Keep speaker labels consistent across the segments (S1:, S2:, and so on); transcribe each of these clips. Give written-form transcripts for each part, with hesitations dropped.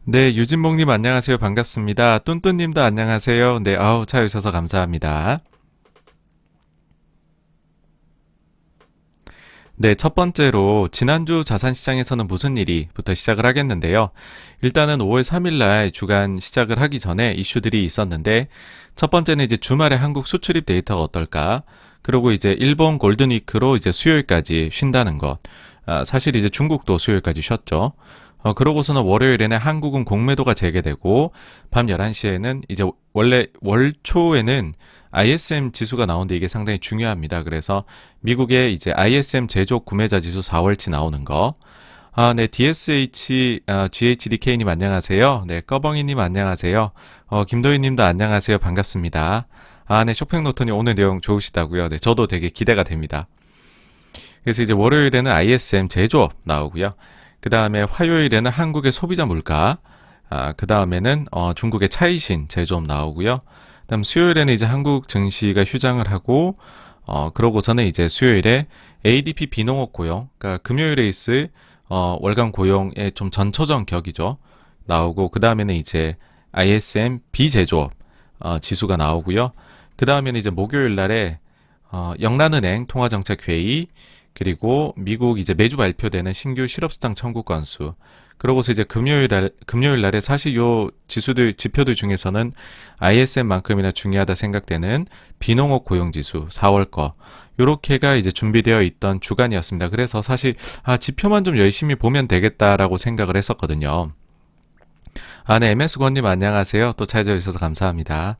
S1: 네, 유진목님 안녕하세요. 반갑습니다. 뚠뚠님도 안녕하세요. 네, 찾아주셔서 감사합니다. 네, 첫 번째로 지난주 자산시장에서는 무슨 일이부터 시작을 하겠는데요. 일단은 5월 3일 날 주간 시작을 하기 전에 이슈들이 있었는데 첫 번째는 이제 주말에 한국 수출입 데이터가 어떨까? 그리고 이제 일본 골든위크로 이제 수요일까지 쉰다는 것. 사실 이제 중국도 수요일까지 쉬었죠. 그러고서는 월요일에는 한국은 공매도가 재개되고 밤 11시에는 이제 원래 월초에는 ISM 지수가 나오는데 이게 상당히 중요합니다. 그래서 미국의 이제 ISM 제조업 구매자 지수 4월치 나오는 거. 네, GHDK님 안녕하세요. 네, 꺼벙이님 안녕하세요. 김도희님도 안녕하세요. 반갑습니다. 네, 쇼팽노트님 오늘 내용 좋으시다고요. 네, 저도 되게 기대가 됩니다. 그래서 이제 월요일에는 ISM 제조업 나오고요. 그 다음에 화요일에는 한국의 소비자 물가, 그 다음에는 중국의 차이신 제조업 나오고요. 그다음 수요일에는 이제 한국 증시가 휴장을 하고, 그러고서는 이제 수요일에 ADP 비농업 고용, 그러니까 금요일에 있을 월간 고용의 좀 전초전 격이죠. 나오고 그 다음에는 이제 ISM 비제조업 지수가 나오고요. 그 다음에는 이제 목요일 날에 영란은행 통화정책회의, 그리고 미국 이제 매주 발표되는 신규 실업수당 청구 건수. 그러고서 이제 금요일 날에 사실 요 지표들 중에서는 ISM만큼이나 중요하다 생각되는 비농업 고용지수 4월 거. 요렇게가 이제 준비되어 있던 주간이었습니다. 그래서 사실, 지표만 좀 열심히 보면 되겠다라고 생각을 했었거든요. 네, MS권님 안녕하세요. 또 찾아주셔서 감사합니다.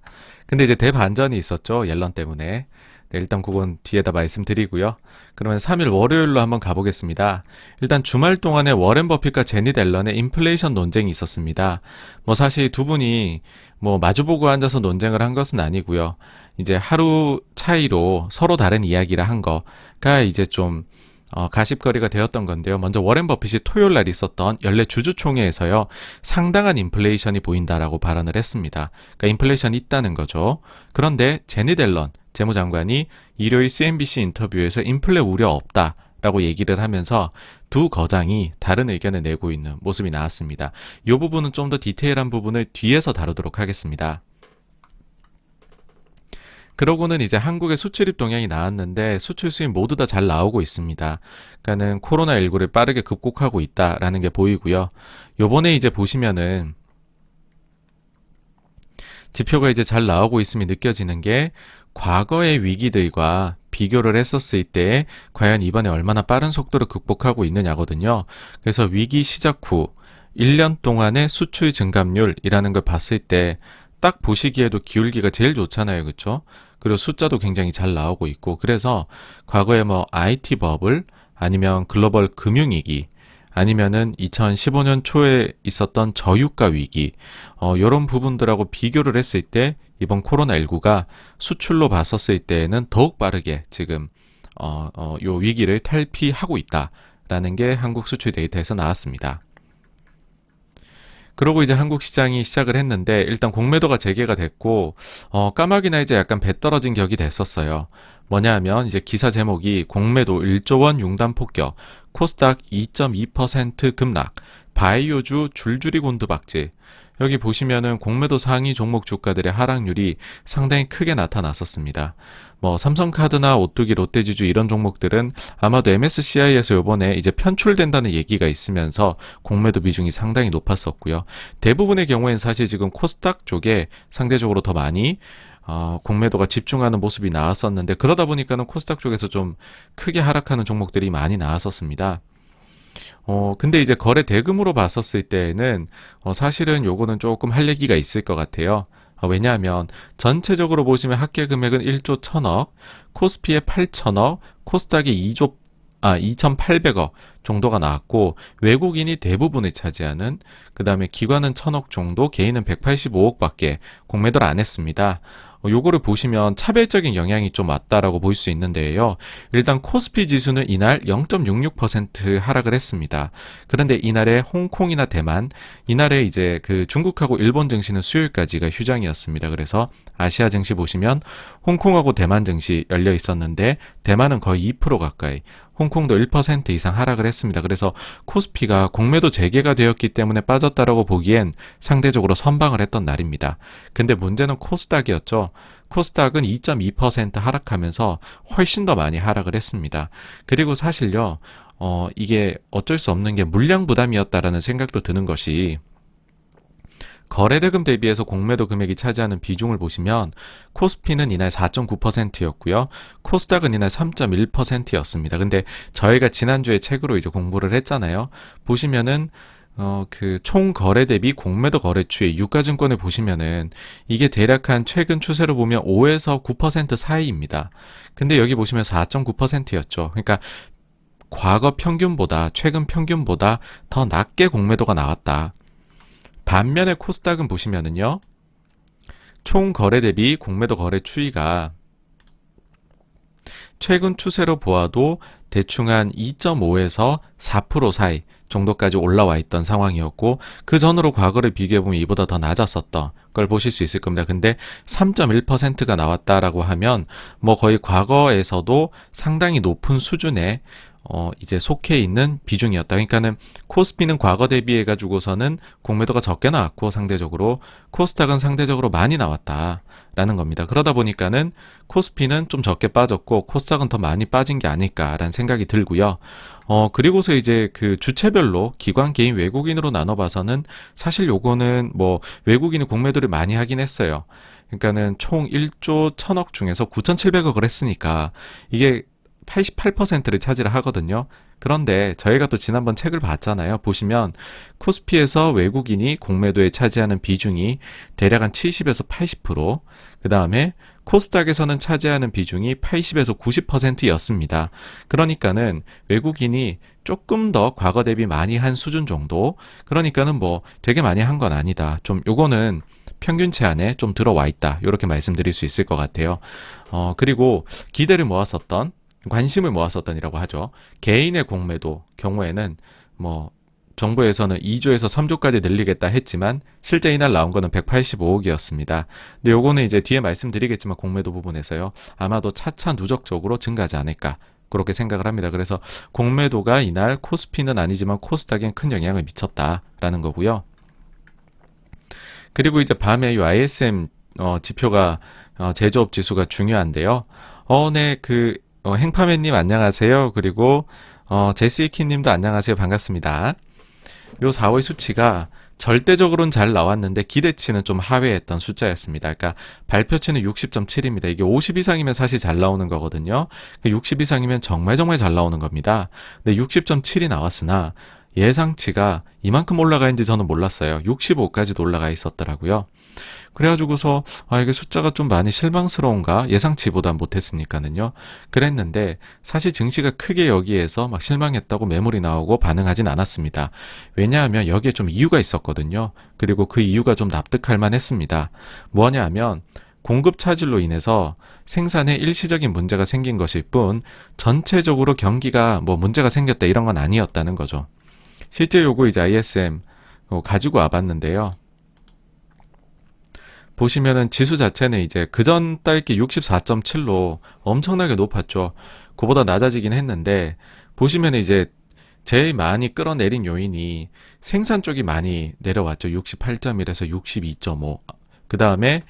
S1: 근데 이제 대반전이 있었죠. 옐런 때문에. 네, 일단 그건 뒤에다 말씀드리고요. 그러면 3일 월요일로 한번 가보겠습니다. 일단 주말 동안에 워렌 버핏과 제닛 앨런의 인플레이션 논쟁이 있었습니다. 뭐 사실 두 분이 뭐 마주보고 앉아서 논쟁을 한 것은 아니고요. 이제 하루 차이로 서로 다른 이야기를 한 거가 이제 좀 가십거리가 되었던 건데요. 먼저 워렌 버핏이 토요일 날 있었던 연례 주주총회에서요. 상당한 인플레이션이 보인다라고 발언을 했습니다. 그러니까 인플레이션이 있다는 거죠. 그런데 제닛 앨런 재무장관이 일요일 CNBC 인터뷰에서 인플레 우려 없다라고 얘기를 하면서 두 거장이 다른 의견을 내고 있는 모습이 나왔습니다. 이 부분은 좀 더 디테일한 부분을 뒤에서 다루도록 하겠습니다. 그러고는 이제 한국의 수출입 동향이 나왔는데 수출 수입 모두 다 잘 나오고 있습니다. 그러니까는 코로나19를 빠르게 극복하고 있다라는 게 보이고요. 요번에 이제 보시면은 지표가 이제 잘 나오고 있음이 느껴지는 게 과거의 위기들과 비교를 했었을 때 과연 이번에 얼마나 빠른 속도로 극복하고 있느냐거든요. 그래서 위기 시작 후 1년 동안의 수출 증감률이라는 걸 봤을 때 딱 보시기에도 기울기가 제일 좋잖아요. 그렇죠? 그리고 숫자도 굉장히 잘 나오고 있고 그래서 과거에 뭐 IT 버블 아니면 글로벌 금융위기 아니면은 2015년 초에 있었던 저유가 위기 이런 부분들하고 비교를 했을 때 이번 코로나19가 수출로 봤었을 때에는 더욱 빠르게 지금 요 위기를 탈피하고 있다라는 게 한국 수출 데이터에서 나왔습니다. 그러고 이제 한국 시장이 시작을 했는데 일단 공매도가 재개가 됐고 까마귀나 이제 약간 배 떨어진 격이 됐었어요. 뭐냐 하면 이제 기사 제목이 공매도 1조 원 융단 폭격, 코스닥 2.2% 급락, 바이오주 줄줄이 곤두박질. 여기 보시면은 공매도 상위 종목 주가들의 하락률이 상당히 크게 나타났었습니다. 뭐 삼성카드나 오뚜기, 롯데지주 이런 종목들은 아마도 MSCI에서 요번에 이제 편출된다는 얘기가 있으면서 공매도 비중이 상당히 높았었고요. 대부분의 경우엔 사실 지금 코스닥 쪽에 상대적으로 더 많이 공매도가 집중하는 모습이 나왔었는데 그러다 보니까는 코스닥 쪽에서 좀 크게 하락하는 종목들이 많이 나왔었습니다. 근데 이제 거래 대금으로 봤었을 때에는 사실은 요거는 조금 할 얘기가 있을 것 같아요. 왜냐하면 전체적으로 보시면 합계 금액은 1조 1000억, 코스피의 8000억, 코스닥이 2800억 정도가 나왔고 외국인이 대부분을 차지하는 그 다음에 기관은 1000억 정도, 개인은 185억밖에 공매도를 안 했습니다. 요거를 보시면 차별적인 영향이 좀 왔다라고 볼 수 있는데요. 일단 코스피 지수는 이날 0.66% 하락을 했습니다. 그런데 이날에 홍콩이나 대만, 이날에 이제 그 중국하고 일본 증시는 수요일까지가 휴장이었습니다. 그래서 아시아 증시 보시면 홍콩하고 대만 증시 열려 있었는데 대만은 거의 2% 가까이, 홍콩도 1% 이상 하락을 했습니다. 그래서 코스피가 공매도 재개가 되었기 때문에 빠졌다라고 보기엔 상대적으로 선방을 했던 날입니다. 근데 문제는 코스닥이었죠. 코스닥은 2.2% 하락하면서 훨씬 더 많이 하락을 했습니다. 그리고 사실요, 이게 어쩔 수 없는 게 물량 부담이었다라는 생각도 드는 것이, 거래대금 대비해서 공매도 금액이 차지하는 비중을 보시면 코스피는 이날 4.9%였고요. 코스닥은 이날 3.1%였습니다. 근데 저희가 지난주에 책으로 이제 공부를 했잖아요. 보시면은 그 총 거래 대비 공매도 거래추의 유가증권을 보시면은 이게 대략 한 최근 추세로 보면 5에서 9% 사이입니다. 근데 여기 보시면 4.9%였죠. 그러니까 과거 평균보다, 최근 평균보다 더 낮게 공매도가 나왔다. 반면에 코스닥은 보시면은요, 총 거래 대비 공매도 거래 추이가 최근 추세로 보아도 대충 한 2.5에서 4% 사이 정도까지 올라와 있던 상황이었고, 그 전으로 과거를 비교해보면 이보다 더 낮았었던 걸 보실 수 있을 겁니다. 근데 3.1%가 나왔다라고 하면 뭐 거의 과거에서도 상당히 높은 수준의 이제 속해 있는 비중이었다. 그러니까는 코스피는 과거 대비해 가지고서는 공매도가 적게 나왔고, 상대적으로 코스닥은 상대적으로 많이 나왔다라는 겁니다. 그러다 보니까는 코스피는 좀 적게 빠졌고 코스닥은 더 많이 빠진 게 아닐까라는 생각이 들고요. 그리고서 이제 그 주체별로 기관, 개인, 외국인으로 나눠봐서는 사실 요거는 뭐 외국인이 공매도를 많이 하긴 했어요. 그러니까는 총 1조 1000억 중에서 9,700억을 했으니까 이게 88%를 차지를 하거든요. 그런데 저희가 또 지난번 책을 봤잖아요. 보시면 코스피에서 외국인이 공매도에 차지하는 비중이 대략 한 70에서 80%, 그 다음에 코스닥에서는 차지하는 비중이 80에서 90%였습니다. 그러니까는 외국인이 조금 더 과거 대비 많이 한 수준 정도, 그러니까는 뭐 되게 많이 한 건 아니다. 좀 요거는 평균치 안에 좀 들어와 있다. 이렇게 말씀드릴 수 있을 것 같아요. 그리고 기대를 모았었던, 관심을 모았었던이라고 하죠. 개인의 공매도 경우에는 뭐 정부에서는 2조에서 3조까지 늘리겠다 했지만 실제 이날 나온 거는 185억이었습니다. 근데 요거는 이제 뒤에 말씀드리겠지만 공매도 부분에서요, 아마도 차차 누적적으로 증가하지 않을까 그렇게 생각을 합니다. 그래서 공매도가 이날 코스피는 아니지만 코스닥엔 큰 영향을 미쳤다라는 거고요. 그리고 이제 밤에 이 ISM 지표가 제조업 지수가 중요한데요. 네, 행파맨님 안녕하세요. 그리고 제시키님도 안녕하세요. 반갑습니다. 요 4월 수치가 절대적으로는 잘 나왔는데 기대치는 좀 하회했던 숫자였습니다. 그러니까 발표치는 60.7입니다. 이게 50 이상이면 사실 잘 나오는 거거든요. 60 이상이면 정말 잘 나오는 겁니다. 근데 60.7이 나왔으나 예상치가 이만큼 올라가는지 저는 몰랐어요. 65까지도 올라가 있었더라고요. 그래가지고서 이게 숫자가 좀 많이 실망스러운가, 예상치보단 못했으니까는요. 그랬는데 사실 증시가 크게 여기에서 막 실망했다고 매물이 나오고 반응하진 않았습니다. 왜냐하면 여기에 좀 이유가 있었거든요. 그리고 그 이유가 좀 납득할 만했습니다. 뭐냐 하면 공급 차질로 인해서 생산에 일시적인 문제가 생긴 것일 뿐 전체적으로 경기가 뭐 문제가 생겼다 이런 건 아니었다는 거죠. 실제 요거 이제 ISM 가지고 와봤는데요. 보시면은 지수 자체는 이제 그전 달기 64.7로 엄청나게 높았죠. 그보다 낮아지긴 했는데, 보시면 이제 제일 많이 끌어내린 요인이 생산 쪽이 많이 내려왔죠. 68.1에서 62.5. 그 다음에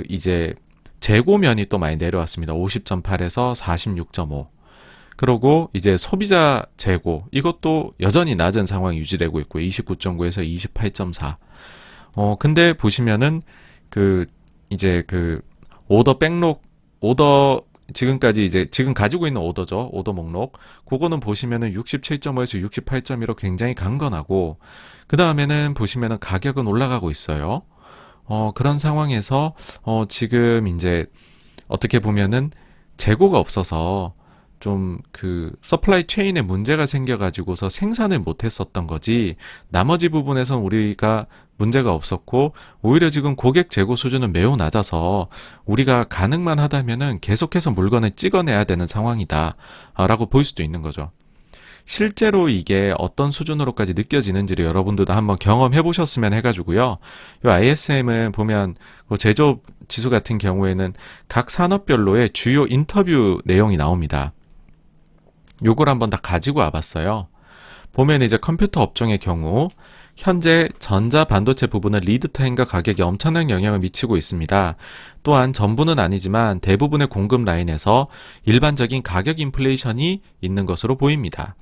S1: 이제 재고면이 또 많이 내려왔습니다. 50.8에서 46.5. 그리고 이제 소비자 재고, 이것도 여전히 낮은 상황이 유지되고 있고요. 29.9에서 28.4. 근데 보시면은 이제 오더 백록, 지금까지 이제 지금 가지고 있는 오더죠. 오더 목록. 그거는 보시면은 67.5에서 68.1로 굉장히 강건하고, 그 다음에는 보시면은 가격은 올라가고 있어요. 그런 상황에서 지금 이제 어떻게 보면은 재고가 없어서 좀 서플라이 체인에 문제가 생겨가지고서 생산을 못했었던 거지, 나머지 부분에선 우리가 문제가 없었고, 오히려 지금 고객 재고 수준은 매우 낮아서 우리가 가능만 하다면은 계속해서 물건을 찍어내야 되는 상황이다 라고 볼 수도 있는 거죠. 실제로 이게 어떤 수준으로까지 느껴지는지를 여러분들도 한번 경험해 보셨으면 해가지고요. 이 ISM은 보면 제조업 지수 같은 경우에는 각 산업별로의 주요 인터뷰 내용이 나옵니다. 요걸 한번 다 가지고 와봤어요. 보면 이제 컴퓨터 업종의 경우 현재 전자 반도체 부분은 리드 타임과 가격에 엄청난 영향을 미치고 있습니다. 또한 전부는 아니지만 대부분의 공급 라인에서 일반적인 가격 인플레이션이 있는 것으로 보입니다.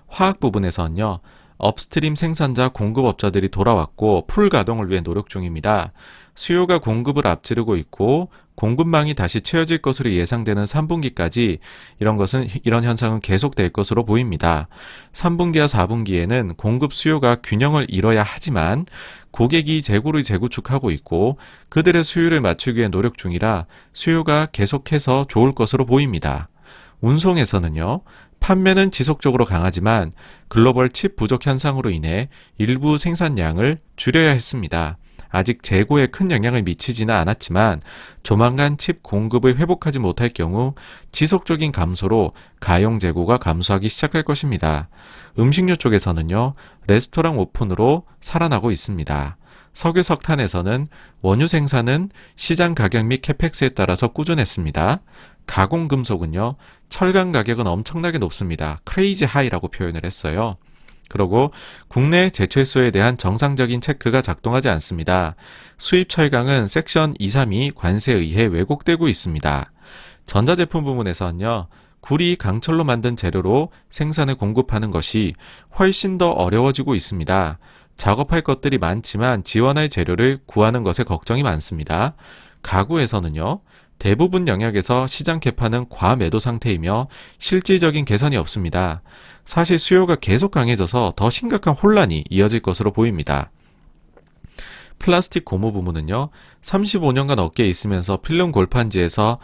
S1: 화학 부분에서는요, 업스트림 생산자 공급업자들이 돌아왔고 풀 가동을 위해 노력 중입니다. 수요가 공급을 앞지르고 있고 공급망이 다시 채워질 것으로 예상되는 3분기까지 이런 현상은 계속될 것으로 보입니다. 3분기와 4분기에는 공급 수요가 균형을 이뤄야 하지만 고객이 재고를 재구축하고 있고 그들의 수요를 맞추기 위해 노력 중이라 수요가 계속해서 좋을 것으로 보입니다. 운송에서는요, 판매는 지속적으로 강하지만 글로벌 칩 부족 현상으로 인해 일부 생산량을 줄여야 했습니다. 아직 재고에 큰 영향을 미치지는 않았지만 조만간 칩 공급을 회복하지 못할 경우 지속적인 감소로 가용 재고가 감소하기 시작할 것입니다. 음식료 쪽에서는요, 레스토랑 오픈으로 살아나고 있습니다. 석유 석탄에서는 원유 생산은 시장 가격 및 캐펙스에 따라서 꾸준했습니다. 가공금속은요, 철강 가격은 엄청나게 높습니다. 크레이지 하이라고 표현을 했어요. 그리고 국내 제철소에 대한 정상적인 체크가 작동하지 않습니다. 수입 철강은 섹션 232 관세에 의해 왜곡되고 있습니다. 전자제품 부분에서는요, 구리 강철로 만든 재료로 생산을 공급하는 것이 훨씬 더 어려워지고 있습니다. 작업할 것들이 많지만 지원할 재료를 구하는 것에 걱정이 많습니다. 가구에서는요, 대부분 영역에서 시장 개파는 과매도 상태이며 실질적인 개선이 없습니다. 사실 수요가 계속 강해져서 더 심각한 혼란이 이어질 것으로 보입니다. 플라스틱 고무 부문은요, 35년간 업계에 있으면서 필름 골판지에서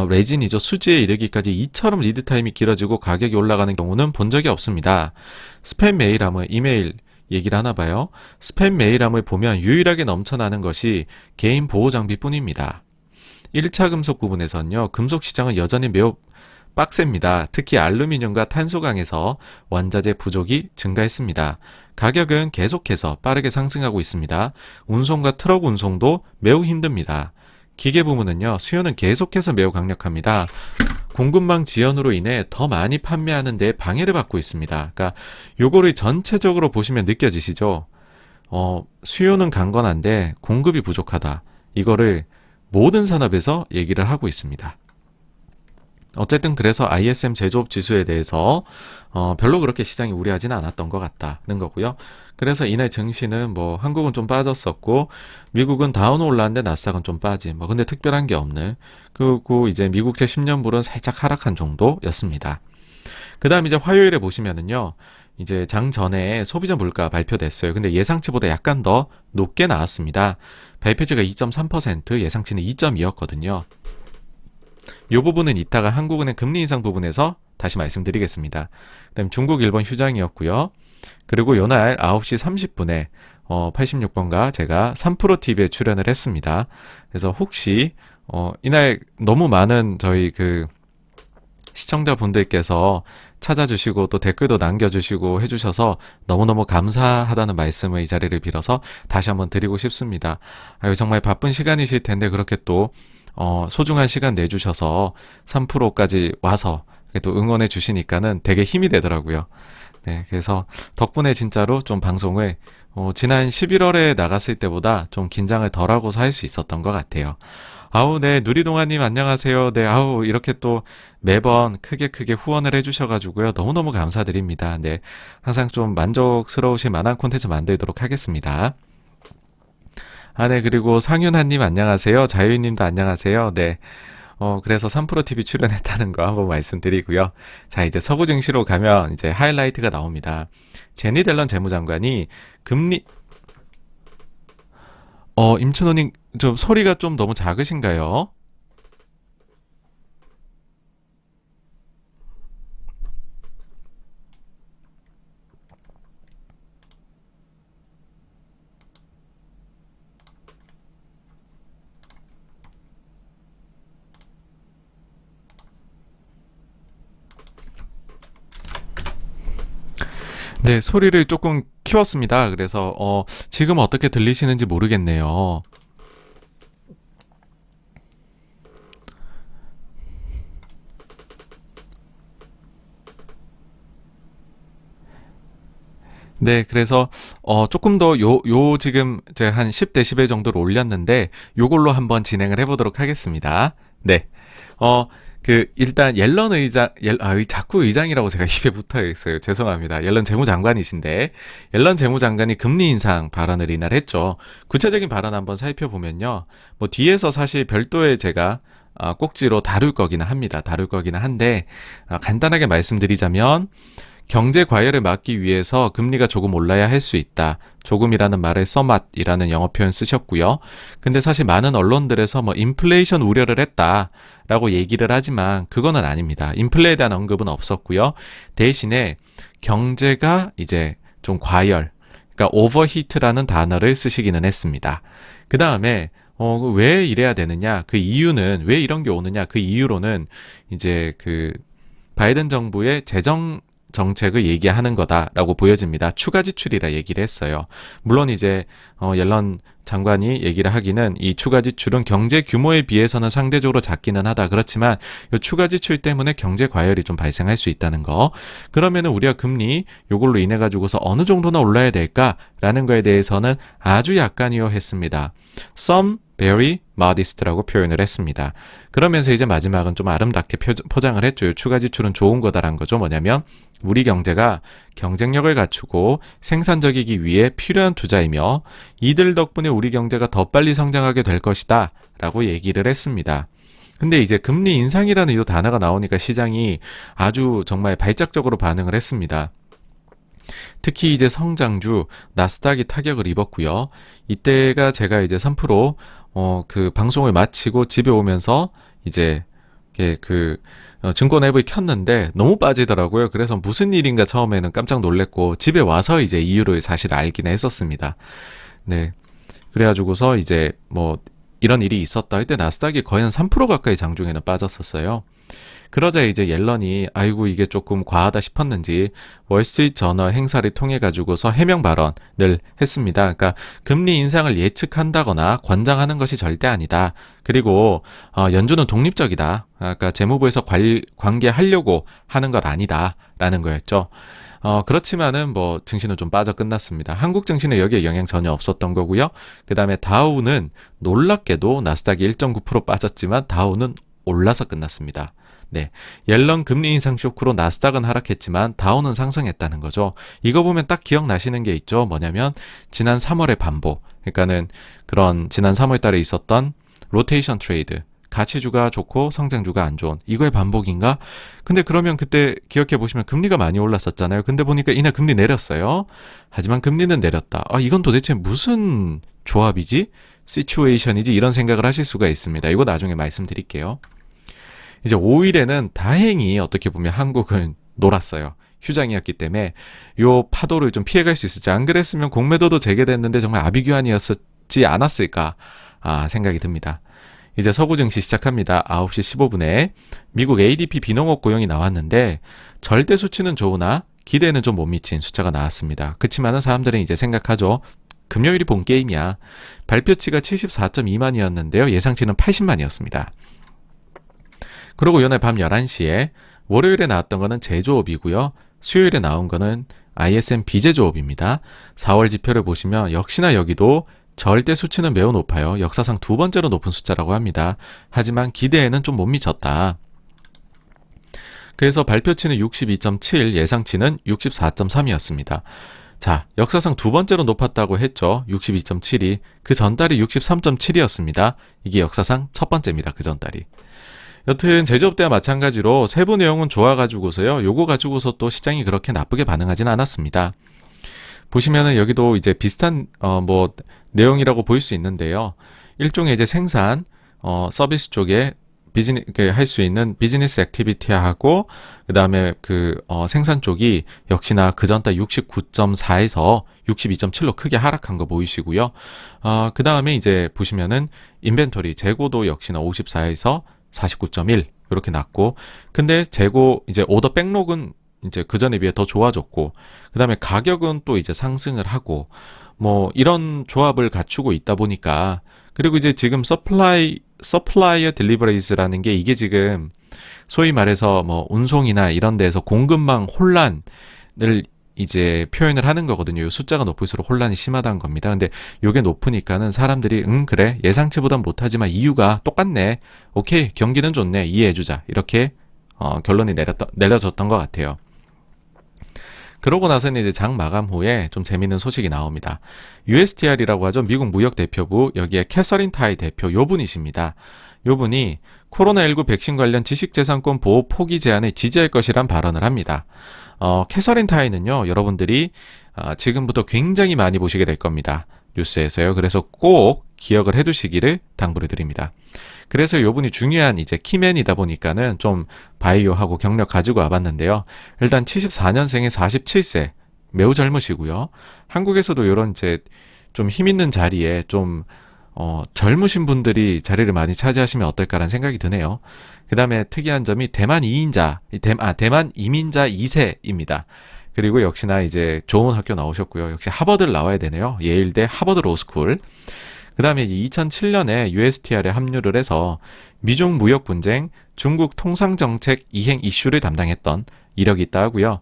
S1: 레진이죠, 수지에 이르기까지 이처럼 리드타임이 길어지고 가격이 올라가는 경우는 본 적이 없습니다. 스팸 메일함을 이메일 얘기를 하나 봐요. 스팸 메일함을 보면 유일하게 넘쳐나는 것이 개인 보호 장비뿐입니다. 1차 금속 부분에서는요, 금속 시장은 여전히 매우 빡셉니다. 특히 알루미늄과 탄소강에서 원자재 부족이 증가했습니다. 가격은 계속해서 빠르게 상승하고 있습니다. 운송과 트럭 운송도 매우 힘듭니다. 기계 부문은요, 수요는 계속해서 매우 강력합니다. 공급망 지연으로 인해 더 많이 판매하는 데 방해를 받고 있습니다. 그러니까 요거를 전체적으로 보시면 느껴지시죠? 수요는 강건한데 공급이 부족하다. 이거를 모든 산업에서 얘기를 하고 있습니다. 어쨌든 그래서 ISM 제조업 지수에 대해서 별로 그렇게 시장이 우려하지는 않았던 것 같다는 거고요. 그래서 이날 증시는 뭐 한국은 좀 빠졌었고 미국은 다운 올랐는데 나스닥은 좀 빠진 뭐 근데 특별한 게 없는, 그리고 이제 미국제 10년물은 살짝 하락한 정도였습니다. 그 다음 이제 화요일에 보시면은요, 이제 장 전에 소비자 물가 발표됐어요. 근데 예상치보다 약간 더 높게 나왔습니다. 발표치가 2.3%, 예상치는 2.2였거든요. 이 부분은 이따가 한국은행 금리 인상 부분에서 다시 말씀드리겠습니다. 그다음 중국, 일본 휴장이었고요. 그리고 요날 9시 30분에 86번가 제가 3프로TV에 출연을 했습니다. 그래서 혹시 이날 너무 많은 저희 그 시청자분들께서 찾아주시고 또 댓글도 남겨주시고 해주셔서 너무너무 감사하다는 말씀을 이 자리를 빌어서 다시 한번 드리고 싶습니다. 정말 바쁜 시간이실 텐데 그렇게 또 소중한 시간 내주셔서 3%까지 와서 또 응원해 주시니까는 되게 힘이 되더라고요. 네, 그래서 덕분에 진짜로 좀 방송을 지난 11월에 나갔을 때보다 좀 긴장을 덜하고서 할 수 있었던 것 같아요. 아우, 네, 누리동아님 안녕하세요. 네, 아우, 이렇게 또 매번 크게 후원을 해주셔가지고요. 너무너무 감사드립니다. 네, 항상 좀 만족스러우실 만한 콘텐츠 만들도록 하겠습니다. 네, 그리고 상윤아님 안녕하세요. 자유님도 안녕하세요. 네. 그래서 3프로TV 출연했다는 거 한번 말씀드리고요. 자, 이제 서구 증시로 가면 이제 하이라이트가 나옵니다. 제니 델런 재무장관이 금리, 임춘호님, 좀 소리가 좀 너무 작으신가요? 네, 소리를 조금 키웠습니다. 그래서, 지금 어떻게 들리시는지 모르겠네요. 네, 그래서 조금 더 지금 제가 한 10데시벨 정도로 올렸는데 요걸로 한번 진행을 해보도록 하겠습니다. 네. 어, 일단 옐런 의장, 자꾸 의장이라고 제가 입에 붙어 있어요. 죄송합니다. 옐런 재무장관이신데, 옐런 재무장관이 금리 인상 발언을 이날 했죠. 구체적인 발언 한번 살펴보면요. 뭐 뒤에서 사실 별도의 제가 꼭지로 다룰 거기는 합니다. 다룰 거기는 한데, 간단하게 말씀드리자면, 경제 과열을 막기 위해서 금리가 조금 올라야 할 수 있다. 조금이라는 말에 somewhat이라는 영어 표현 쓰셨고요. 근데 사실 많은 언론들에서 뭐 인플레이션 우려를 했다라고 얘기를 하지만 그거는 아닙니다. 인플레에 대한 언급은 없었고요. 대신에 경제가 이제 좀 과열, 그러니까 오버히트라는 단어를 쓰시기는 했습니다. 그 다음에 왜 이래야 되느냐? 그 이유는 왜 이런 게 오느냐? 그 이유로는 이제 바이든 정부의 재정 정책을 얘기하는 거다라고 보여집니다. 추가 지출이라 얘기를 했어요. 물론 이제 옐런 장관이 얘기를 하기는 이 추가 지출은 경제 규모에 비해서는 상대적으로 작기는 하다. 그렇지만 이 추가 지출 때문에 경제 과열이 좀 발생할 수 있다는 거. 그러면은 우리가 금리 요걸로 인해 가지고서 어느 정도나 올라야 될까라는 거에 대해서는 아주 약간이요 했습니다. Some very modest라고 표현을 했습니다. 그러면서 이제 마지막은 좀 아름답게 포장을 했죠. 추가 지출은 좋은 거다라는 거죠. 뭐냐면 우리 경제가 경쟁력을 갖추고 생산적이기 위해 필요한 투자이며 이들 덕분에 우리 경제가 더 빨리 성장하게 될 것이다 라고 얘기를 했습니다. 근데 이제 금리 인상이라는 이 단어가 나오니까 시장이 아주 정말 발작적으로 반응을 했습니다. 특히 이제 성장주 나스닥이 타격을 입었고요. 이때가 제가 이제 3% 방송을 마치고 집에 오면서 이제 증권 앱을 켰는데 너무 빠지더라고요. 그래서 무슨 일인가 처음에는 깜짝 놀랐고 집에 와서 이제 이유를 사실 알긴 했었습니다. 네. 그래가지고서 이제 뭐 이런 일이 있었다 할 때 나스닥이 거의 한 3% 가까이 장중에는 빠졌었어요. 그러자 이제 옐런이 아이고 이게 조금 과하다 싶었는지 월스트리트 저널 행사를 통해 가지고서 해명 발언을 했습니다. 그러니까 금리 인상을 예측한다거나 권장하는 것이 절대 아니다. 그리고 연준은 독립적이다. 그러니까 재무부에서 관계하려고 하는 것 아니다라는 거였죠. 그렇지만은 뭐 증시는 좀 빠져 끝났습니다. 한국 증시는 여기에 영향 전혀 없었던 거고요. 그 다음에 다우는 놀랍게도 나스닥이 1.9% 빠졌지만 다우는 올라서 끝났습니다. 네. 옐런 금리 인상 쇼크로 나스닥은 하락했지만 다우는 상승했다는 거죠. 이거 보면 딱 기억나시는 게 있죠. 뭐냐면 지난 3월의 반복. 그러니까는 그런 지난 3월 달에 있었던 로테이션 트레이드. 가치주가 좋고 성장주가 안 좋은 이거의 반복인가? 근데 그러면 그때 기억해 보시면 금리가 많이 올랐었잖아요. 근데 보니까 이날 금리 내렸어요. 하지만 금리는 내렸다. 이건 도대체 무슨 조합이지? 시츄에이션이지? 이런 생각을 하실 수가 있습니다. 이거 나중에 말씀드릴게요. 이제 5일에는 다행히 어떻게 보면 한국은 놀았어요. 휴장이었기 때문에 요 파도를 좀 피해갈 수 있었지. 안 그랬으면 공매도도 재개됐는데 정말 아비규환이었지 않았을까 생각이 듭니다. 이제 서구 증시 시작합니다. 9시 15분에 미국 ADP 비농업 고용이 나왔는데 절대 수치는 좋으나 기대는 좀 못 미친 숫자가 나왔습니다. 그치만은 사람들은 이제 생각하죠. 금요일이 본 게임이야. 발표치가 74.2만이었는데요. 예상치는 80만이었습니다. 그리고 이날 밤 11시에 월요일에 나왔던 거는 제조업이고요. 수요일에 나온 거는 ISM 비제조업입니다. 4월 지표를 보시면 역시나 여기도 절대 수치는 매우 높아요. 역사상 두 번째로 높은 숫자라고 합니다. 하지만 기대에는 좀 못 미쳤다. 그래서 발표치는 62.7, 예상치는 64.3이었습니다. 자, 역사상 두 번째로 높았다고 했죠. 62.7이. 그 전달이 63.7이었습니다. 이게 역사상 첫 번째입니다. 그 전달이. 여튼 제조업 때와 마찬가지로 세부 내용은 좋아가지고서요. 요거 가지고서 또 시장이 그렇게 나쁘게 반응하지는 않았습니다. 보시면은 여기도 이제 비슷한 내용이라고 보일 수 있는데요. 일종의 이제 생산 서비스 쪽에 할 수 있는 비즈니스 액티비티하고 그다음에 생산 쪽이 역시나 그 전달 69.4에서 62.7로 크게 하락한 거 보이시고요. 그다음에 이제 보시면은 인벤토리 재고도 역시나 54에서 49.1 이렇게 났고, 근데 재고 이제 오더 백록은 이제 그 전에 비해 더 좋아졌고, 그 다음에 가격은 또 이제 상승을 하고, 뭐 이런 조합을 갖추고 있다 보니까, 그리고 이제 지금 서플라이어 딜리버리즈라는 게 이게 지금 소위 말해서 뭐 운송이나 이런 데서 공급망 혼란을 이제 표현을 하는 거거든요. 요 숫자가 높을수록 혼란이 심하다는 겁니다. 근데 요게 높으니까는 사람들이 그래 예상치보단 못하지만 이유가 똑같네. 오케이 경기는 좋네. 이해해주자. 이렇게 결론이 내려졌던 것 같아요. 그러고 나서는 이제 장 마감 후에 좀 재밌는 소식이 나옵니다. USTR이라고 하죠. 미국 무역대표부 여기에 캐서린 타이 대표 요 분이십니다. 요 분이 코로나19 백신 관련 지식재산권 보호 포기 제안을 지지할 것이란 발언을 합니다. 캐서린 타이는요, 여러분들이 지금부터 굉장히 많이 보시게 될 겁니다. 뉴스에서요. 그래서 꼭 기억을 해두시기를 당부를 드립니다. 그래서 요 분이 중요한 이제 키맨이다 보니까는 좀 바이오하고 경력 가지고 와봤는데요. 일단 74년생의 47세, 매우 젊으시고요. 한국에서도 이런 이제 좀 힘 있는 자리에 좀 젊으신 분들이 자리를 많이 차지하시면 어떨까라는 생각이 드네요. 그 다음에 특이한 점이 대만 이민자 2세입니다. 그리고 역시나 이제 좋은 학교 나오셨고요. 역시 하버드를 나와야 되네요. 예일대 하버드 로스쿨. 그 다음에 2007년에 USTR에 합류를 해서 미중 무역 분쟁, 중국 통상정책 이행 이슈를 담당했던 이력이 있다 하고요.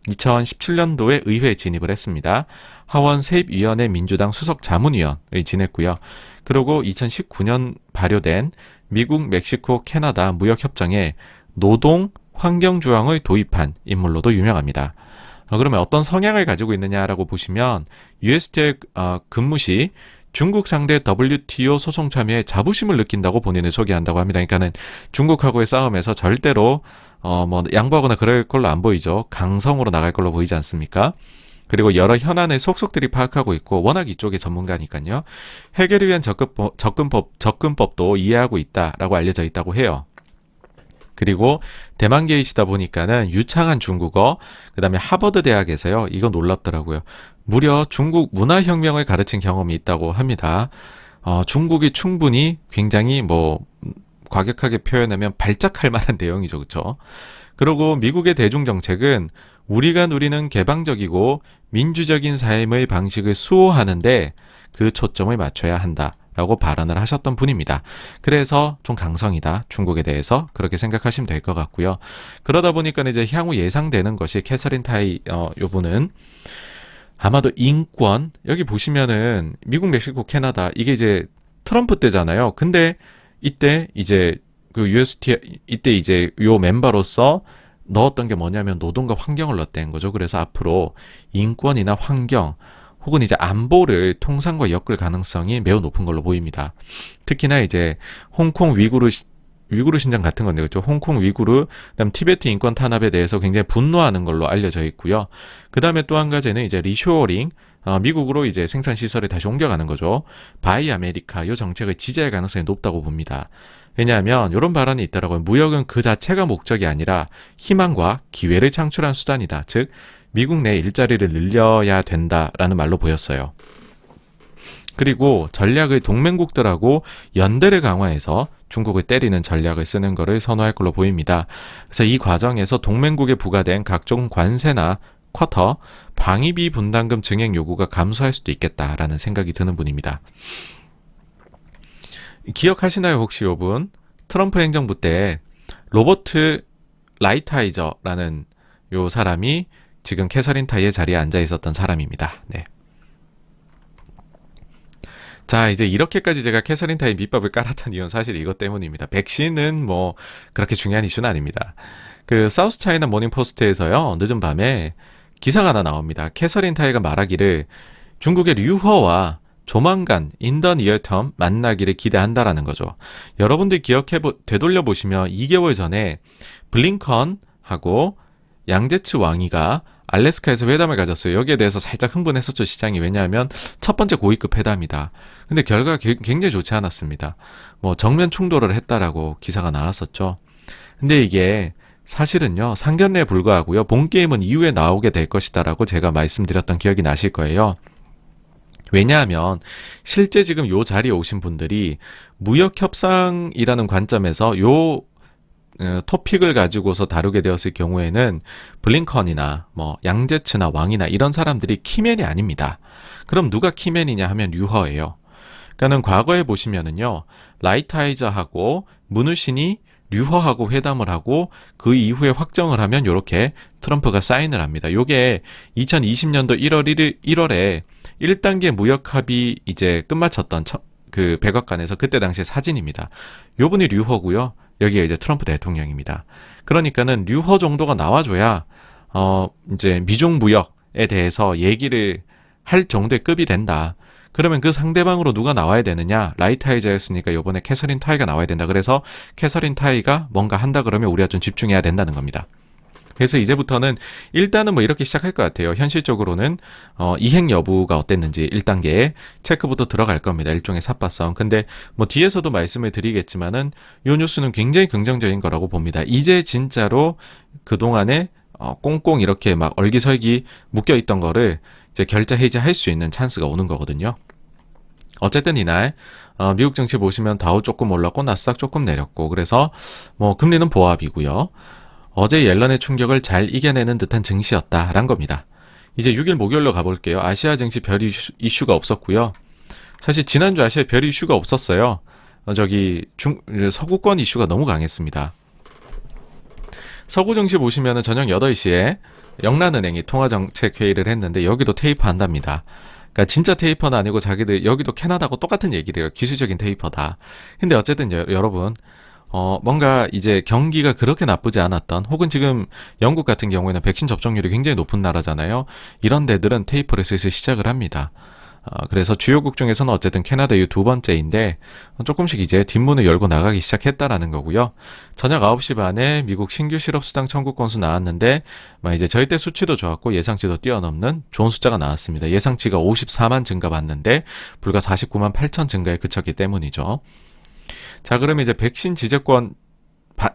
S1: 2017년도에 의회에 진입을 했습니다. 하원 세입위원회 민주당 수석 자문위원을 지냈고요. 그리고 2019년 발효된 미국, 멕시코, 캐나다 무역협정에 노동, 환경 조항을 도입한 인물로도 유명합니다. 그러면 어떤 성향을 가지고 있느냐라고 보시면 USTR 근무 시 중국 상대 WTO 소송 참여에 자부심을 느낀다고 본인을 소개한다고 합니다. 그러니까는 중국하고의 싸움에서 절대로 양보하거나 그럴 걸로 안 보이죠. 강성으로 나갈 걸로 보이지 않습니까? 그리고 여러 현안을 속속들이 파악하고 있고 워낙 이쪽의 전문가니까요. 해결을 위한 접근법도 이해하고 있다라고 알려져 있다고 해요. 그리고 대만계이시다 보니까는 유창한 중국어, 그 다음에 하버드 대학에서요. 이거 놀랍더라고요. 무려 중국 문화혁명을 가르친 경험이 있다고 합니다. 중국이 충분히 굉장히 과격하게 표현하면 발작할 만한 내용이죠. 그렇죠? 그리고 미국의 대중정책은 우리가 누리는 개방적이고 민주적인 삶의 방식을 수호하는데 그 초점을 맞춰야 한다라고 발언을 하셨던 분입니다. 그래서 좀 강성이다. 중국에 대해서 그렇게 생각하시면 될 것 같고요. 그러다 보니까 이제 향후 예상되는 것이 캐서린 타이 요 분은 아마도 인권 여기 보시면은 미국, 멕시코, 캐나다 이게 이제 트럼프 때잖아요. 근데 이때 이제 그 UST 이때 이제 요 멤버로서 넣었던 게 뭐냐면 노동과 환경을 넣었다는 거죠. 그래서 앞으로 인권이나 환경 혹은 이제 안보를 통상과 엮을 가능성이 매우 높은 걸로 보입니다. 특히나 이제 홍콩 위구르 신장 같은 건데 그렇죠. 홍콩 위구르 그다음 티베트 인권 탄압에 대해서 굉장히 분노하는 걸로 알려져 있고요. 그다음에 또 한 가지는 이제 리쇼어링 미국으로 이제 생산 시설을 다시 옮겨가는 거죠. 바이 아메리카 이 정책을 지지할 가능성이 높다고 봅니다. 왜냐하면 이런 발언이 있더라고요. 무역은 그 자체가 목적이 아니라 희망과 기회를 창출한 수단이다. 즉 미국 내 일자리를 늘려야 된다라는 말로 보였어요. 그리고 전략의 동맹국들하고 연대를 강화해서 중국을 때리는 전략을 쓰는 것을 선호할 걸로 보입니다. 그래서 이 과정에서 동맹국에 부과된 각종 관세나 쿼터, 방위비 분담금 증액 요구가 감소할 수도 있겠다라는 생각이 드는 분입니다. 기억하시나요 혹시 요분? 트럼프 행정부 때 로버트 라이트하이저라는 요 사람이 지금 캐서린 타이의 자리에 앉아 있었던 사람입니다. 네. 자, 이제 이렇게까지 제가 캐서린 타이 밑밥을 깔았던 이유는 사실 이것 때문입니다. 백신은 그렇게 중요한 이슈는 아닙니다. 그 사우스 차이나 모닝 포스트에서요. 늦은 밤에 기사가 하나 나옵니다. 캐서린 타이가 말하기를 중국의 류허와 조만간 인더 니어텀 만나기를 기대한다라는 거죠. 여러분들 되돌려 보시면 2개월 전에 블링컨하고 양제츠 왕이가 알래스카에서 회담을 가졌어요. 여기에 대해서 살짝 흥분했었죠, 시장이. 왜냐하면 첫 번째 고위급 회담이다. 근데 결과가 굉장히 좋지 않았습니다. 정면 충돌을 했다라고 기사가 나왔었죠. 근데 이게 사실은요, 상견례에 불과하고요. 본 게임은 이후에 나오게 될 것이다라고 제가 말씀드렸던 기억이 나실 거예요. 왜냐하면 실제 지금 요 자리에 오신 분들이 무역협상이라는 관점에서 요 토픽을 가지고서 다루게 되었을 경우에는 블링컨이나 양제츠나 왕이나 이런 사람들이 키맨이 아닙니다. 그럼 누가 키맨이냐 하면 류허예요. 그러니까는 과거에 보시면은요, 라이트하이저하고 문우신이 류허하고 회담을 하고 그 이후에 확정을 하면 요렇게 트럼프가 사인을 합니다. 요게 2020년도 1월에 1단계 무역 합의 이제 끝마쳤던 그 백악관에서 그때 당시의 사진입니다. 요 분이 류허고요. 여기가 이제 트럼프 대통령입니다. 그러니까는 류허 정도가 나와줘야 이제 미중 무역에 대해서 얘기를 할 정도의 급이 된다. 그러면 그 상대방으로 누가 나와야 되느냐? 라이트하이저였으니까 요번에 캐서린 타이가 나와야 된다. 그래서 캐서린 타이가 뭔가 한다 그러면 우리가 좀 집중해야 된다는 겁니다. 그래서 이제부터는 일단은 뭐 이렇게 시작할 것 같아요. 현실적으로는 이행 여부가 어땠는지 1단계에 체크부터 들어갈 겁니다. 일종의 삿바싸움. 근데 뭐 뒤에서도 말씀을 드리겠지만은 요 뉴스는 굉장히 긍정적인 거라고 봅니다. 이제 진짜로 그동안에 꽁꽁 이렇게 막 얼기설기 묶여있던 거를 이제 결자 해지할 수 있는 찬스가 오는 거거든요. 어쨌든 이날 미국 증시 보시면 다우 조금 올랐고 나스닥 조금 내렸고 그래서 뭐 금리는 보합이고요. 어제 옐런의 충격을 잘 이겨내는 듯한 증시였다란 겁니다. 이제 6일 목요일로 가볼게요. 아시아 증시 별 이슈가 없었고요. 사실 지난주 아시아 별 이슈가 없었어요. 서구권 이슈가 너무 강했습니다. 서구 증시 보시면 저녁 8시에 영란은행이 통화정책회의를 했는데 여기도 테이퍼 한답니다. 그러니까 진짜 테이퍼는 아니고 자기들 여기도 캐나다하고 똑같은 얘기를 해요. 기술적인 테이퍼다. 근데 어쨌든 여러분 뭔가 이제 경기가 그렇게 나쁘지 않았던 혹은 지금 영국 같은 경우에는 백신 접종률이 굉장히 높은 나라잖아요. 이런 데들은 테이퍼를 슬슬 시작을 합니다. 그래서 주요국 중에서는 어쨌든 캐나다 이후 두 번째인데 조금씩 이제 뒷문을 열고 나가기 시작했다라는 거고요. 저녁 9시 반에 미국 신규 실업수당 청구 건수 나왔는데 이제 절대 수치도 좋았고 예상치도 뛰어넘는 좋은 숫자가 나왔습니다. 예상치가 54만 증가 받는데 불과 49만 8천 증가에 그쳤기 때문이죠. 자, 그러면 이제 백신 지재권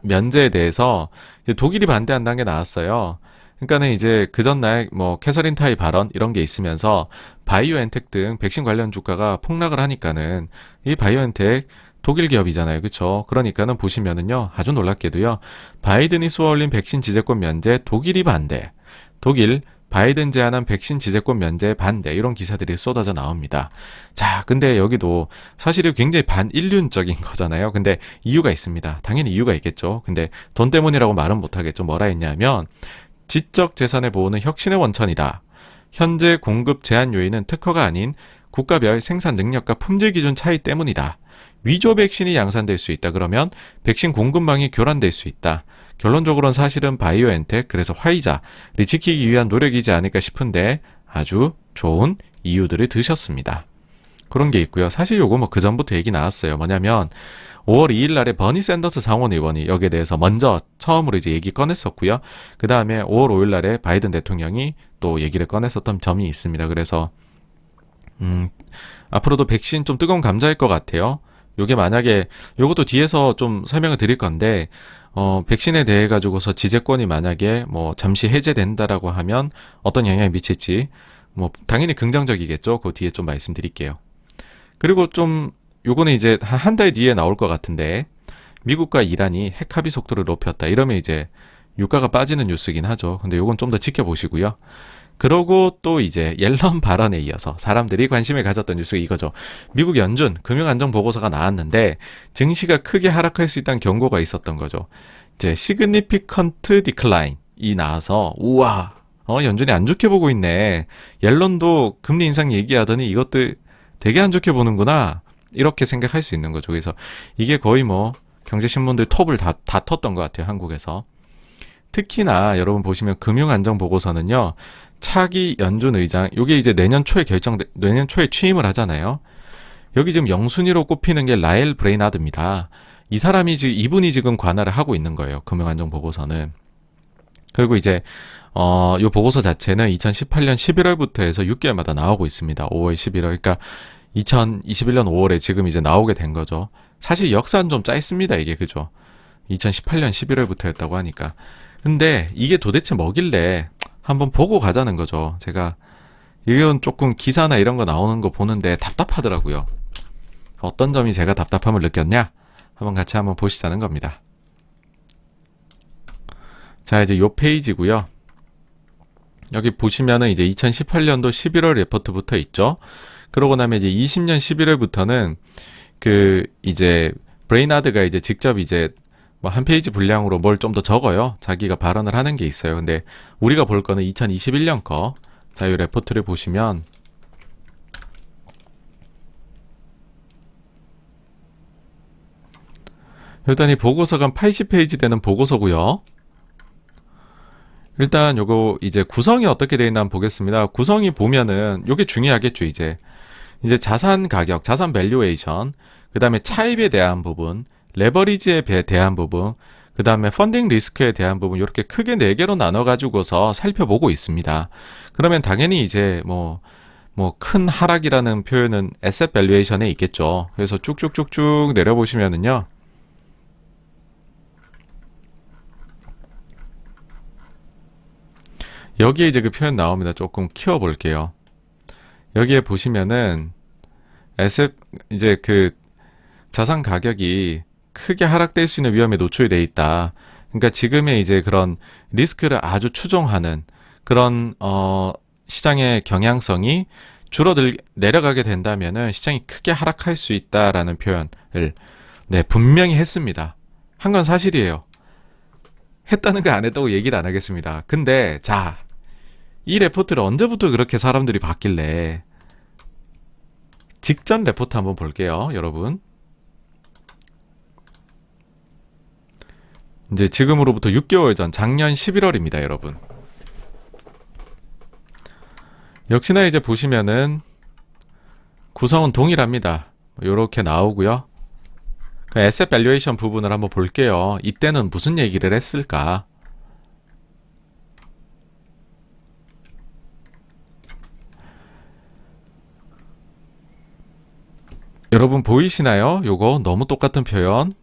S1: 면제에 대해서 이제 독일이 반대한다는 게 나왔어요. 그러니까는 이제 그 전날 뭐 캐서린 타이 발언 이런 게 있으면서 바이오엔텍 등 백신 관련 주가가 폭락을 하니까는 이 바이오엔텍 독일 기업이잖아요. 그렇죠? 그러니까는 보시면은요. 아주 놀랍게도요. 바이든이 쏘아올린 백신 지재권 면제 독일이 반대. 독일 바이든 제안한 백신 지재권 면제 반대 이런 기사들이 쏟아져 나옵니다. 자, 근데 여기도 사실은 굉장히 반인륜적인 거잖아요. 근데 이유가 있습니다. 당연히 이유가 있겠죠. 근데 돈 때문이라고 말은 못하겠죠. 뭐라 했냐면 지적 재산의 보호는 혁신의 원천이다. 현재 공급 제한 요인은 특허가 아닌 국가별 생산 능력과 품질 기준 차이 때문이다. 위조 백신이 양산될 수 있다. 그러면 백신 공급망이 교란될 수 있다. 결론적으로는 사실은 바이오엔텍 그래서 화이자를 지키기 위한 노력이지 않을까 싶은데 아주 좋은 이유들을 드셨습니다. 그런 게 있고요. 사실 요거 뭐 그 전부터 얘기 나왔어요. 뭐냐면 5월 2일 날에 버니 샌더스 상원 의원이 여기에 대해서 먼저 처음으로 이제 얘기 꺼냈었고요. 그 다음에 5월 5일 날에 바이든 대통령이 또 얘기를 꺼냈었던 점이 있습니다. 그래서 앞으로도 백신 좀 뜨거운 감자일 것 같아요. 요게 만약에 요것도 뒤에서 좀 설명을 드릴 건데 백신에 대해 가지고서 지재권이 만약에 뭐 잠시 해제된다라고 하면 어떤 영향이 미칠지 뭐 당연히 긍정적이겠죠. 그 뒤에 좀 말씀드릴게요. 그리고 좀 요거는 이제 한 달 뒤에 나올 것 같은데 미국과 이란이 핵 합의 속도를 높였다. 이러면 이제 유가가 빠지는 뉴스긴 하죠. 근데 요건 좀 더 지켜보시고요. 그러고 또 이제 옐런 발언에 이어서 사람들이 관심을 가졌던 뉴스가 이거죠. 미국 연준 금융안정보고서가 나왔는데 증시가 크게 하락할 수 있다는 경고가 있었던 거죠. 이제 시그니피컨트 디클라인이 나와서 우와 연준이 안 좋게 보고 있네. 옐런도 금리 인상 얘기하더니 이것들 되게 안 좋게 보는구나. 이렇게 생각할 수 있는 거죠. 그래서 이게 거의 뭐 경제신문들 톱을 다 텄던 것 같아요. 한국에서. 특히나 여러분 보시면 금융안정보고서는요. 차기 연준 의장, 요게 이제 내년 초에 취임을 하잖아요. 여기 지금 영순위로 꼽히는 게 라엘 브레이나드입니다. 이분이 지금 관할을 하고 있는 거예요. 금융안정보고서는. 그리고 이제 요 보고서 자체는 2018년 11월부터 해서 6개월마다 나오고 있습니다. 5월, 11월. 그러니까 2021년 5월에 지금 이제 나오게 된 거죠. 사실 역사는 좀 짧습니다. 이게 그죠? 2018년 11월부터 했다고 하니까. 근데 이게 도대체 뭐길래 한번 보고 가자는 거죠. 제가 이건 조금 기사나 이런 거 나오는 거 보는데 답답하더라고요. 어떤 점이 제가 답답함을 느꼈냐? 한번 같이 한번 보시자는 겁니다. 자, 이제 요 페이지고요. 여기 보시면은 이제 2018년도 11월 레포트부터 있죠. 그러고 나면 이제 20년 11월부터는 이제 브레이나드가 이제 직접 이제 뭐 한 페이지 분량으로 뭘 좀 더 적어요. 자기가 발언을 하는 게 있어요. 근데 우리가 볼 거는 2021년 거. 자, 이 레포트를 보시면 일단 이 보고서가 80페이지 되는 보고서고요. 일단 요거 이제 구성이 어떻게 되어 있나 한번 보겠습니다. 구성이 보면은 요게 중요하겠죠, 이제. 이제 자산 가격, 자산 밸류에이션, 그 다음에 차입에 대한 부분, 레버리지에 대한 부분, 그 다음에 펀딩 리스크에 대한 부분, 이렇게 크게 네 개로 나눠가지고서 살펴보고 있습니다. 그러면 당연히 이제 큰 하락이라는 표현은 에셋 밸류에이션에 있겠죠. 그래서 쭉쭉쭉쭉 내려보시면은요. 여기에 이제 그 표현 나옵니다. 조금 키워볼게요. 여기에 보시면은 에셋 이제 그 자산 가격이 크게 하락될 수 있는 위험에 노출돼 있다. 그러니까 지금의 이제 그런 리스크를 아주 추종하는 그런 시장의 경향성이 내려가게 된다면은 시장이 크게 하락할 수 있다라는 표현을 네, 분명히 했습니다. 한 건 사실이에요. 했다는 거 안 했다고 얘기를 안 하겠습니다. 근데 자, 이 레포트를 언제부터 그렇게 사람들이 봤길래 직전 레포트 한번 볼게요, 여러분. 이제 지금으로부터 6개월 전 작년 11월입니다, 여러분. 역시나 이제 보시면은 구성은 동일합니다. 요렇게 나오고요. 그 에셋 밸류에이션 부분을 한번 볼게요. 이때는 무슨 얘기를 했을까? 여러분 보이시나요? 요거 너무 똑같은 표현.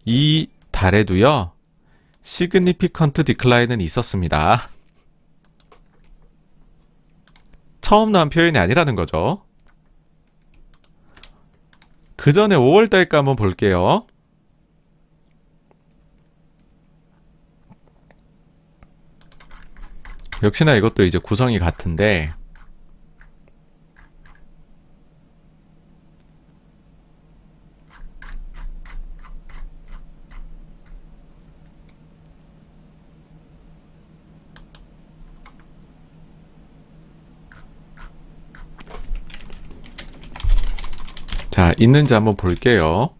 S1: 이 달에도요. 시그니피컨트 디클라인은 있었습니다. 처음 나온 표현이 아니라는 거죠. 그 전에 5월달 거 한번 볼게요. 역시나 이것도 이제 구성이 같은데 자, 있는지 한번 볼게요.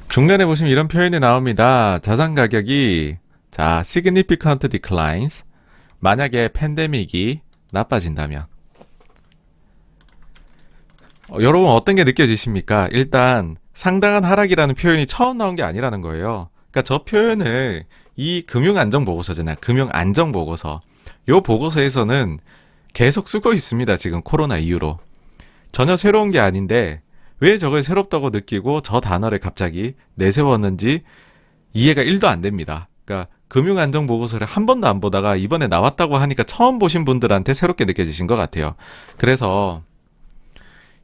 S1: 중간에 보시면 이런 표현이 나옵니다. 자산 가격이 자, significant declines. 만약에 팬데믹이 나빠진다면 여러분 어떤 게 느껴지십니까? 일단 상당한 하락이라는 표현이 처음 나온 게 아니라는 거예요. 그러니까 저 표현을 이 금융안정보고서잖아요. 금융안정보고서. 요 보고서에서는 계속 쓰고 있습니다. 지금 코로나 이후로. 전혀 새로운 게 아닌데 왜 저걸 새롭다고 느끼고 저 단어를 갑자기 내세웠는지 이해가 1도 안 됩니다. 그러니까 금융안정보고서를 한 번도 안 보다가 이번에 나왔다고 하니까 처음 보신 분들한테 새롭게 느껴지신 것 같아요. 그래서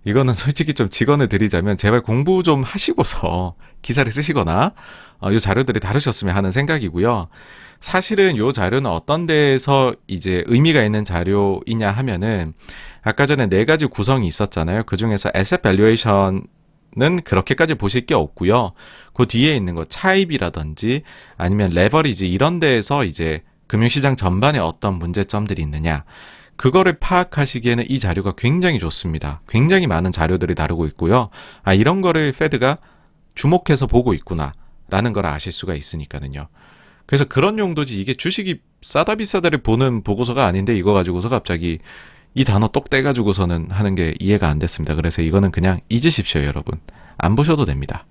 S1: 이거는 솔직히 좀 직언을 드리자면 제발 공부 좀 하시고서 기사를 쓰시거나 이 자료들이 다루셨으면 하는 생각이고요. 사실은 이 자료는 어떤 데에서 이제 의미가 있는 자료이냐 하면은 아까 전에 네 가지 구성이 있었잖아요. 그 중에서 에셋 밸류에이션은 그렇게까지 보실 게 없고요. 그 뒤에 있는 거 차입이라든지 아니면 레버리지 이런 데에서 이제 금융시장 전반에 어떤 문제점들이 있느냐 그거를 파악하시기에는 이 자료가 굉장히 좋습니다. 굉장히 많은 자료들이 다루고 있고요. 아, 이런 거를 페드가 주목해서 보고 있구나 라는 걸 아실 수가 있으니까는요. 그래서 그런 용도지 이게 주식이 싸다 비싸다를 보는 보고서가 아닌데 이거 가지고서 갑자기 이 단어 똑 떼가지고서는 하는 게 이해가 안 됐습니다. 그래서 이거는 그냥 잊으십시오, 여러분. 안 보셔도 됩니다.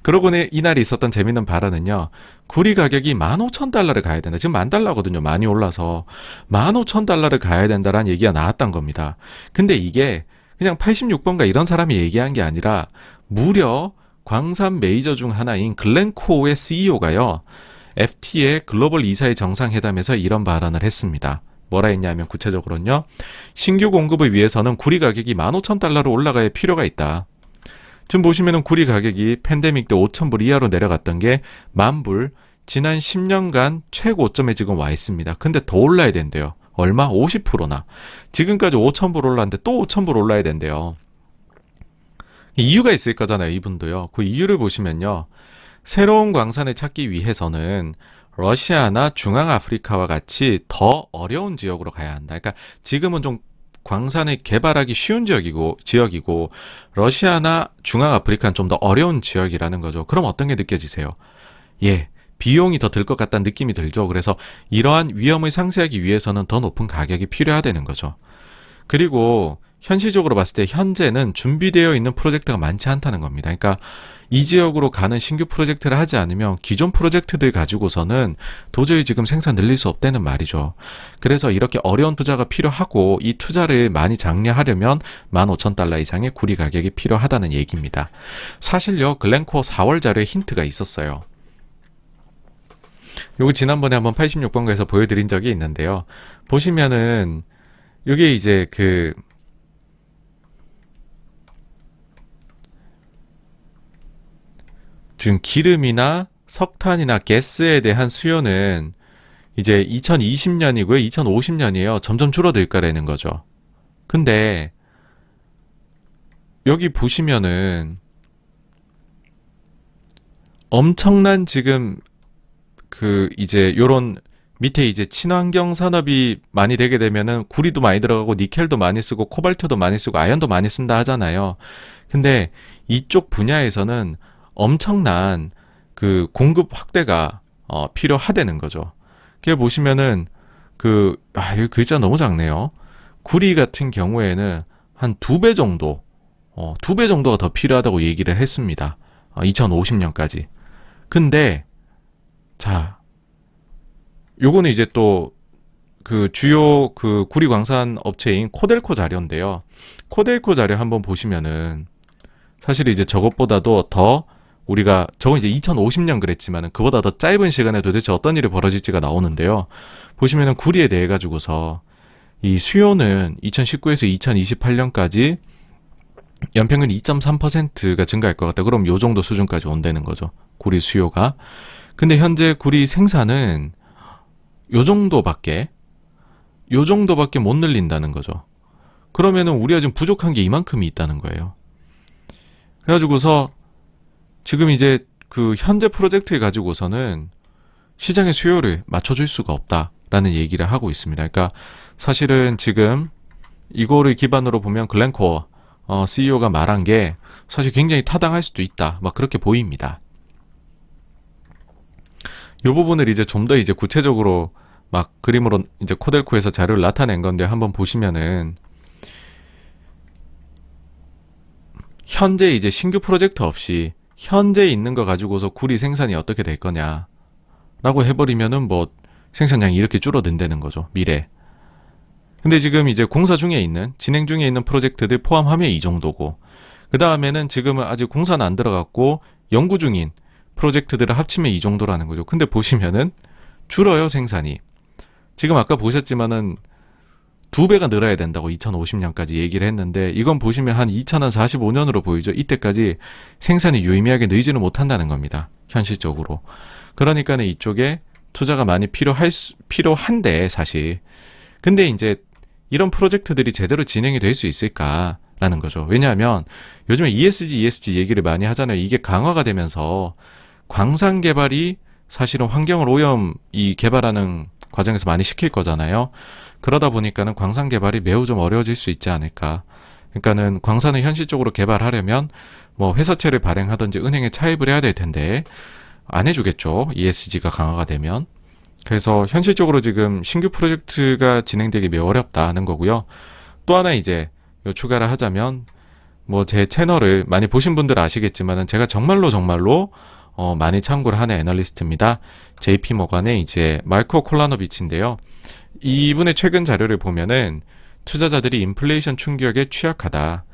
S1: 그러고 이날이 있었던 재밌는 발언은요. 구리 가격이 15,000달러를 가야 된다. 지금 10,000달러거든요. 많이 올라서 15,000달러를 가야 된다라는 얘기가 나왔던 겁니다. 근데 이게 그냥 86번가 이런 사람이 얘기한 게 아니라 무려 광산 메이저 중 하나인 글렌코어의 CEO가요. FT의 글로벌 이사회 정상회담에서 이런 발언을 했습니다. 뭐라 했냐면 구체적으로는요. 신규 공급을 위해서는 구리 가격이 15,000달러로 올라갈 필요가 있다. 지금 보시면은 구리 가격이 팬데믹 때 5,000불 이하로 내려갔던 게 10,000불, 지난 10년간 최고점에 지금 와 있습니다. 근데 더 올라야 된대요. 얼마? 50%나. 지금까지 5,000불 올랐는데 또 5,000불 올라야 된대요. 이유가 있을 거잖아요, 이분도요. 그 이유를 보시면요. 새로운 광산을 찾기 위해서는 러시아나 중앙아프리카와 같이 더 어려운 지역으로 가야 한다. 그러니까 지금은 좀 광산을 개발하기 쉬운 지역이고 러시아나 중앙아프리카는 좀 더 어려운 지역이라는 거죠. 그럼 어떤 게 느껴지세요? 예, 비용이 더 들 것 같다는 느낌이 들죠. 그래서 이러한 위험을 상쇄하기 위해서는 더 높은 가격이 필요하다는 거죠. 그리고 현실적으로 봤을 때 현재는 준비되어 있는 프로젝트가 많지 않다는 겁니다. 그러니까 이 지역으로 가는 신규 프로젝트를 하지 않으면 기존 프로젝트들 가지고서는 도저히 지금 생산 늘릴 수 없다는 말이죠. 그래서 이렇게 어려운 투자가 필요하고 이 투자를 많이 장려하려면 15,000달러 이상의 구리 가격이 필요하다는 얘기입니다. 사실요, 글렌코어 4월 자료에 힌트가 있었어요. 요거 지난번에 한번 86번가에서 보여드린 적이 있는데요. 보시면은 요게 이제 지금 기름이나 석탄이나 가스에 대한 수요는 이제 2020년이고요. 2050년이에요. 점점 줄어들 거라는 거죠. 근데 여기 보시면은 엄청난 지금 이제 요런 밑에 이제 친환경 산업이 많이 되게 되면은 구리도 많이 들어가고 니켈도 많이 쓰고 코발트도 많이 쓰고 아연도 많이 쓴다 하잖아요. 근데 이쪽 분야에서는 엄청난 공급 확대가 필요하다는 거죠. 그게 보시면은 여기 글자 너무 작네요. 구리 같은 경우에는 한 2배 정도, 2배 정도가 더 필요하다고 얘기를 했습니다. 2050년까지. 근데 자, 요거는 이제 또 주요 구리 광산 업체인 코델코 자료인데요. 코델코 자료 한번 보시면은 사실 이제 저것보다도 더 저건 이제 2050년 그랬지만은 그보다 더 짧은 시간에 도대체 어떤 일이 벌어질지가 나오는데요. 보시면은 구리에 대해 가지고서 이 수요는 2019에서 2028년까지 연평균 2.3%가 증가할 것 같다. 그럼 요 정도 수준까지 온다는 거죠. 구리 수요가. 근데 현재 구리 생산은 요 정도밖에 못 늘린다는 거죠. 그러면은 우리가 지금 부족한 게 이만큼이 있다는 거예요. 그래가지고서 지금 이제 현재 프로젝트에 가지고서는 시장의 수요를 맞춰줄 수가 없다라는 얘기를 하고 있습니다. 그러니까 사실은 지금 이거를 기반으로 보면 글렌코어 CEO가 말한 게 사실 굉장히 타당할 수도 있다. 막 그렇게 보입니다. 이 부분을 이제 좀 더 이제 구체적으로 막 그림으로 이제 코델코에서 자료를 나타낸 건데 한번 보시면은 현재 이제 신규 프로젝트 없이 현재 있는 거 가지고서 구리 생산이 어떻게 될 거냐라고 해버리면은 뭐 생산량이 이렇게 줄어든다는 거죠. 미래. 근데 지금 이제 진행 중에 있는 프로젝트들 포함하면 이 정도고, 그 다음에는 지금은 아직 공사는 안 들어갔고 연구 중인 프로젝트들을 합치면 이 정도라는 거죠. 근데 보시면은 줄어요, 생산이. 지금 아까 보셨지만은 2배가 늘어야 된다고 2050년까지 얘기를 했는데 이건 보시면 한 2045년으로 보이죠. 이때까지 생산이 유의미하게 늘지는 못한다는 겁니다. 현실적으로. 그러니까는 이쪽에 투자가 많이 필요한데 사실. 근데 이제 이런 프로젝트들이 제대로 진행이 될 수 있을까라는 거죠. 왜냐하면 요즘에 ESG 얘기를 많이 하잖아요. 이게 강화가 되면서 광산 개발이 사실은 환경을 개발하는 과정에서 많이 시킬 거잖아요. 그러다 보니까는 광산 개발이 매우 좀 어려워질 수 있지 않을까. 그러니까는 광산을 현실적으로 개발하려면 뭐 회사채를 발행하든지 은행에 차입을 해야 될 텐데 안 해주겠죠. ESG가 강화가 되면. 그래서 현실적으로 지금 신규 프로젝트가 진행되기 매우 어렵다는 거고요. 또 하나 이제 추가를 하자면 뭐 제 채널을 많이 보신 분들은 아시겠지만은 제가 정말로 많이 참고를 하는 애널리스트입니다. JP모간의 이제 마르코 콜라노비치인데요. 이분의 최근 자료를 보면은 투자자들이 인플레이션 충격에 취약하다.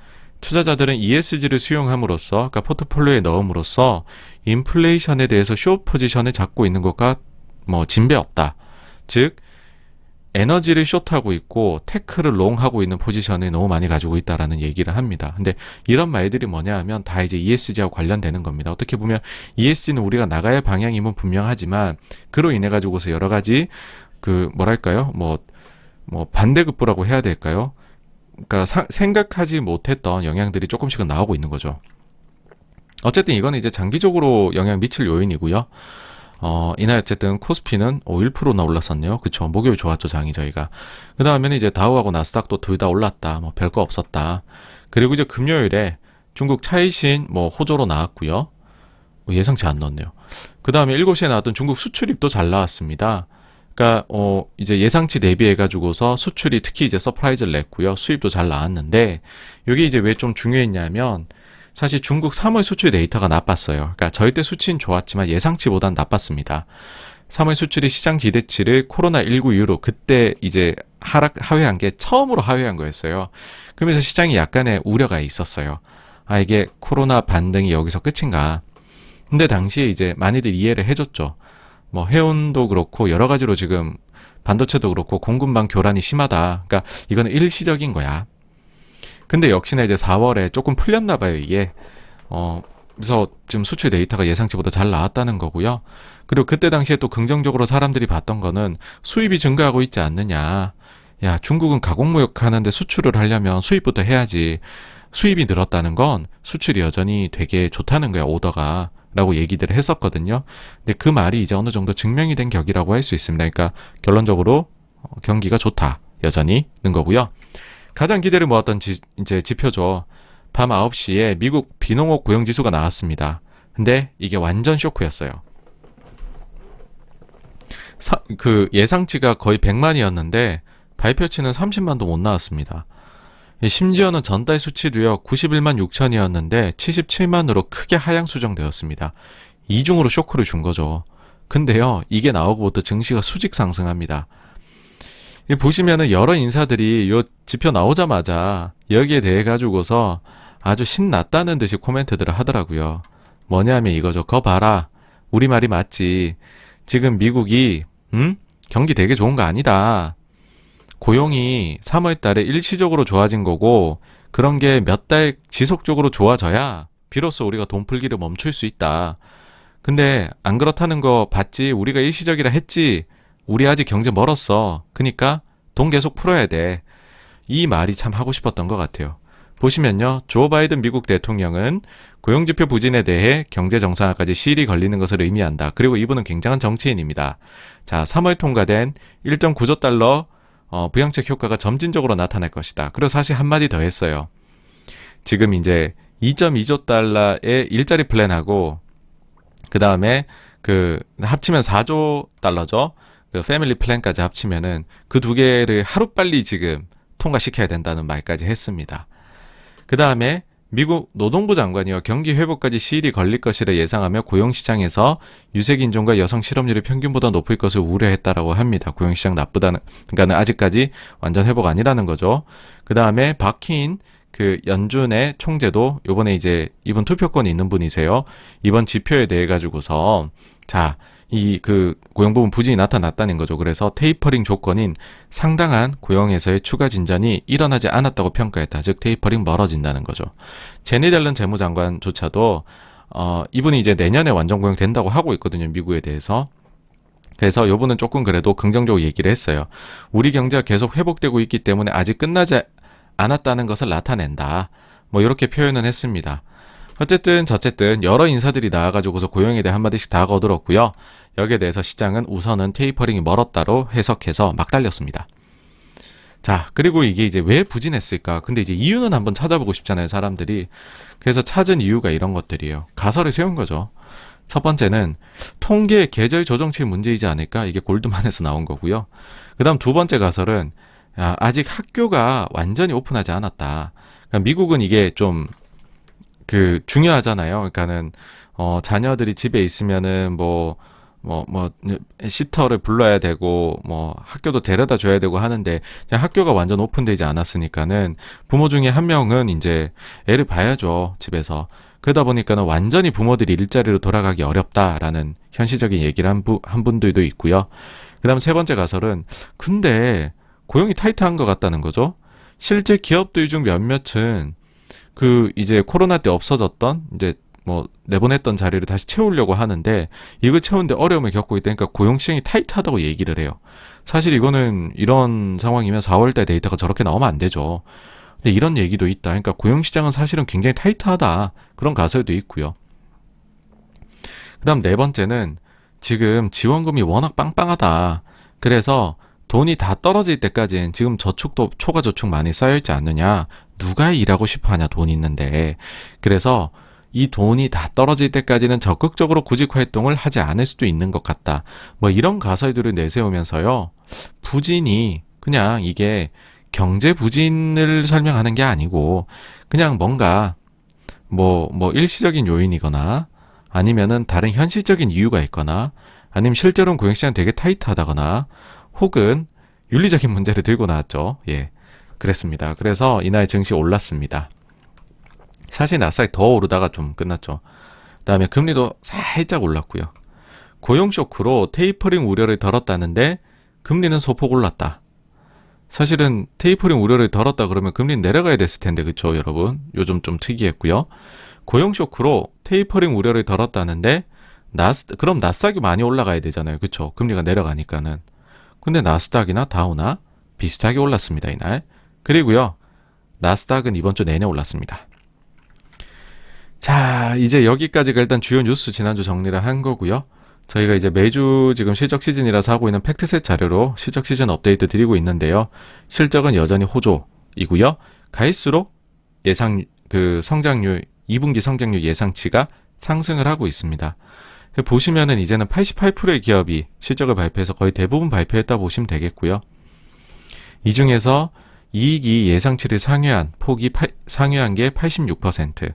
S1: 투자자들은 ESG를 수용함으로써, 그러니까 포트폴리오에 넣음으로써 인플레이션에 대해서 숏 포지션을 잡고 있는 것과 뭐 진배 없다. 즉 에너지를 숏하고 있고 테크를 롱하고 있는 포지션을 너무 많이 가지고 있다라는 얘기를 합니다. 근데 이런 말들이 뭐냐 하면 다 이제 ESG하고 관련되는 겁니다. 어떻게 보면 ESG는 우리가 나가야 방향임은 분명하지만 그로 인해 가지고서 여러 가지 뭐 반대급부라고 해야 될까요? 그러니까 생각하지 못했던 영향들이 조금씩은 나오고 있는 거죠. 어쨌든 이거는 이제 장기적으로 영향 미칠 요인이고요. 이날 어쨌든 코스피는 1%나 올랐었네요. 그쵸. 목요일 좋았죠, 장이 저희가. 그 다음에는 이제 다우하고 나스닥도 둘 다 올랐다. 뭐 별거 없었다. 그리고 이제 금요일에 중국 차이신 뭐 호조로 나왔고요. 예상치 안 넣었네요. 그 다음에 7시에 나왔던 중국 수출입도 잘 나왔습니다. 그러니까 이제 예상치 대비해 가지고서 수출이 특히 이제 서프라이즈를 냈고요. 수입도 잘 나왔는데 이게 이제 왜 좀 중요했냐면 사실 중국 3월 수출 데이터가 나빴어요. 그러니까 절대 수치는 좋았지만 예상치보단 나빴습니다. 3월 수출이 시장 기대치를 코로나19 이후로 그때 이제 하회한 게 처음으로 하회한 거였어요. 그러면서 시장이 약간의 우려가 있었어요. 아, 이게 코로나 반등이 여기서 끝인가? 근데 당시에 이제 많이들 이해를 해줬죠. 뭐 해운도 그렇고 여러 가지로 지금 반도체도 그렇고 공급망 교란이 심하다. 그러니까 이거는 일시적인 거야. 근데 역시나 이제 4월에 조금 풀렸나 봐요, 이게. 그래서 지금 수출 데이터가 예상치보다 잘 나왔다는 거고요. 그리고 그때 당시에 또 긍정적으로 사람들이 봤던 거는 수입이 증가하고 있지 않느냐. 야, 중국은 가공무역 하는데 수출을 하려면 수입부터 해야지. 수입이 늘었다는 건 수출이 여전히 되게 좋다는 거야, 오더가. 라고 얘기들을 했었거든요. 근데 그 말이 이제 어느 정도 증명이 된 격이라고 할 수 있습니다. 그러니까 결론적으로 경기가 좋다. 여전히 는 거고요. 가장 기대를 모았던 이제 지표죠. 밤 9시에 미국 비농업 고용지수가 나왔습니다. 근데 이게 완전 쇼크였어요. 그 예상치가 거의 100만이었는데 발표치는 30만도 못 나왔습니다. 심지어는 전달 수치도요 91만 6천이었는데 77만으로 크게 하향 수정되었습니다. 이중으로 쇼크를 준 거죠. 근데요 이게 나오고부터 증시가 수직 상승합니다. 보시면은 여러 인사들이 요 지표 나오자마자 여기에 대해 가지고서 아주 신났다는 듯이 코멘트들을 하더라고요. 뭐냐면 이거죠. 거 봐라. 우리 말이 맞지. 지금 미국이 경기 되게 좋은 거 아니다. 고용이 3월 달에 일시적으로 좋아진 거고 그런 게 몇 달 지속적으로 좋아져야 비로소 우리가 돈 풀기를 멈출 수 있다. 근데 안 그렇다는 거 봤지? 우리가 일시적이라 했지? 우리 아직 경제 멀었어. 그니까 돈 계속 풀어야 돼. 이 말이 참 하고 싶었던 것 같아요. 보시면요. 조 바이든 미국 대통령은 고용지표 부진에 대해 경제 정상화까지 시일이 걸리는 것을 의미한다. 그리고 이분은 굉장한 정치인입니다. 자, 3월 통과된 1.9조 달러 부양책 효과가 점진적으로 나타날 것이다. 그리고 사실 한마디 더 했어요. 지금 이제 2.2조 달러의 일자리 플랜하고 그 다음에 그 합치면 4조 달러죠. 그 패밀리 플랜까지 합치면은 그 두 개를 하루빨리 지금 통과시켜야 된다는 말까지 했습니다. 그 다음에 미국 노동부 장관이요. 경기 회복까지 시일이 걸릴 것이라 예상하며 고용시장에서 유색인종과 여성 실업률이 평균보다 높을 것을 우려했다라고 합니다. 고용시장 나쁘다는, 그러니까 아직까지 완전 회복 아니라는 거죠. 그 다음에 박희인 그 연준의 총재도 요번에 이제 이분 투표권이 있는 분이세요. 이번 지표에 대해 가지고서 자, 이 그 고용 부분 부진이 나타났다는 거죠. 그래서 테이퍼링 조건인 상당한 고용에서의 추가 진전이 일어나지 않았다고 평가했다. 즉 테이퍼링 멀어진다는 거죠. 제니 델런 재무장관조차도 이분이 이제 내년에 완전 고용 된다고 하고 있거든요. 미국에 대해서. 그래서 요분은 조금 그래도 긍정적으로 얘기를 했어요. 우리 경제가 계속 회복되고 있기 때문에 아직 끝나지 않았다는 것을 나타낸다. 뭐 이렇게 표현은 했습니다. 어쨌든 저쨌든 여러 인사들이 나와가지고서 고용에 대해 한마디씩 다 거들었고요. 여기에 대해서 시장은 우선은 테이퍼링이 멀었다로 해석해서 막 달렸습니다. 자, 그리고 이게 이제 왜 부진했을까? 근데 이제 이유는 한번 찾아보고 싶잖아요, 사람들이. 그래서 찾은 이유가 이런 것들이에요. 가설을 세운 거죠. 첫 번째는 통계 계절 조정치 문제이지 않을까? 이게 골드만에서 나온 거고요. 그 다음 두 번째 가설은 아직 학교가 완전히 오픈하지 않았다. 그러니까 미국은 이게 좀 중요하잖아요. 그러니까는 자녀들이 집에 있으면은 시터를 불러야 되고 학교도 데려다 줘야 되고 하는데 그냥 학교가 완전 오픈되지 않았으니까는 부모 중에 한 명은 이제 애를 봐야죠, 집에서. 그러다 보니까는 완전히 부모들이 일자리로 돌아가기 어렵다라는 현실적인 얘기를 한 분들도 있고요. 그다음 세 번째 가설은 근데 고용이 타이트한 것 같다는 거죠. 실제 기업들 중 몇몇은 이제 코로나 때 없어졌던 이제 뭐 내보냈던 자리를 다시 채우려고 하는데 이걸 채우는데 어려움을 겪고 있다니까 고용 시장이 타이트하다고 얘기를 해요. 사실 이거는 이런 상황이면 4월달 데이터가 저렇게 나오면 안 되죠. 근데 이런 얘기도 있다. 그러니까 고용 시장은 사실은 굉장히 타이트하다. 그런 가설도 있고요. 그다음 네 번째는 지금 지원금이 워낙 빵빵하다. 그래서 돈이 다 떨어질 때까지는 지금 저축도 초과 저축 많이 쌓여있지 않느냐. 누가 일하고 싶어 하냐 돈 있는데. 그래서 이 돈이 다 떨어질 때까지는 적극적으로 구직 활동을 하지 않을 수도 있는 것 같다. 뭐 이런 가설들을 내세우면서요. 부진이 그냥 이게 경제 부진을 설명하는 게 아니고 그냥 뭔가 뭐 일시적인 요인이거나 아니면은 다른 현실적인 이유가 있거나 아니면 실제로는 고용시장이 되게 타이트하다거나 혹은 윤리적인 문제를 들고 나왔죠. 예. 그랬습니다. 그래서 이날 증시 올랐습니다. 사실 나스닥이 더 오르다가 좀 끝났죠. 그다음에 금리도 살짝 올랐고요. 고용 쇼크로 테이퍼링 우려를 덜었다는데 금리는 소폭 올랐다. 사실은 테이퍼링 우려를 덜었다 그러면 금리는 내려가야 됐을 텐데 그쵸 여러분? 요즘 좀 특이했고요. 고용 쇼크로 테이퍼링 우려를 덜었다는데 그럼 나스닥이 많이 올라가야 되잖아요. 그쵸? 금리가 내려가니까는. 근데 나스닥이나 다우나 비슷하게 올랐습니다. 이날. 그리고요. 나스닥은 이번 주 내내 올랐습니다. 자, 이제 여기까지가 일단 주요 뉴스 지난주 정리를 한 거고요. 저희가 이제 매주 지금 실적 시즌이라서 하고 있는 팩트셋 자료로 실적 시즌 업데이트 드리고 있는데요. 실적은 여전히 호조이고요. 갈수록 예상 성장률 2분기 성장률 예상치가 상승을 하고 있습니다. 보시면은 이제는 88%의 기업이 실적을 발표해서 거의 대부분 발표했다 보시면 되겠고요. 이 중에서 이익이 예상치를 상회한 상회한 게 86%.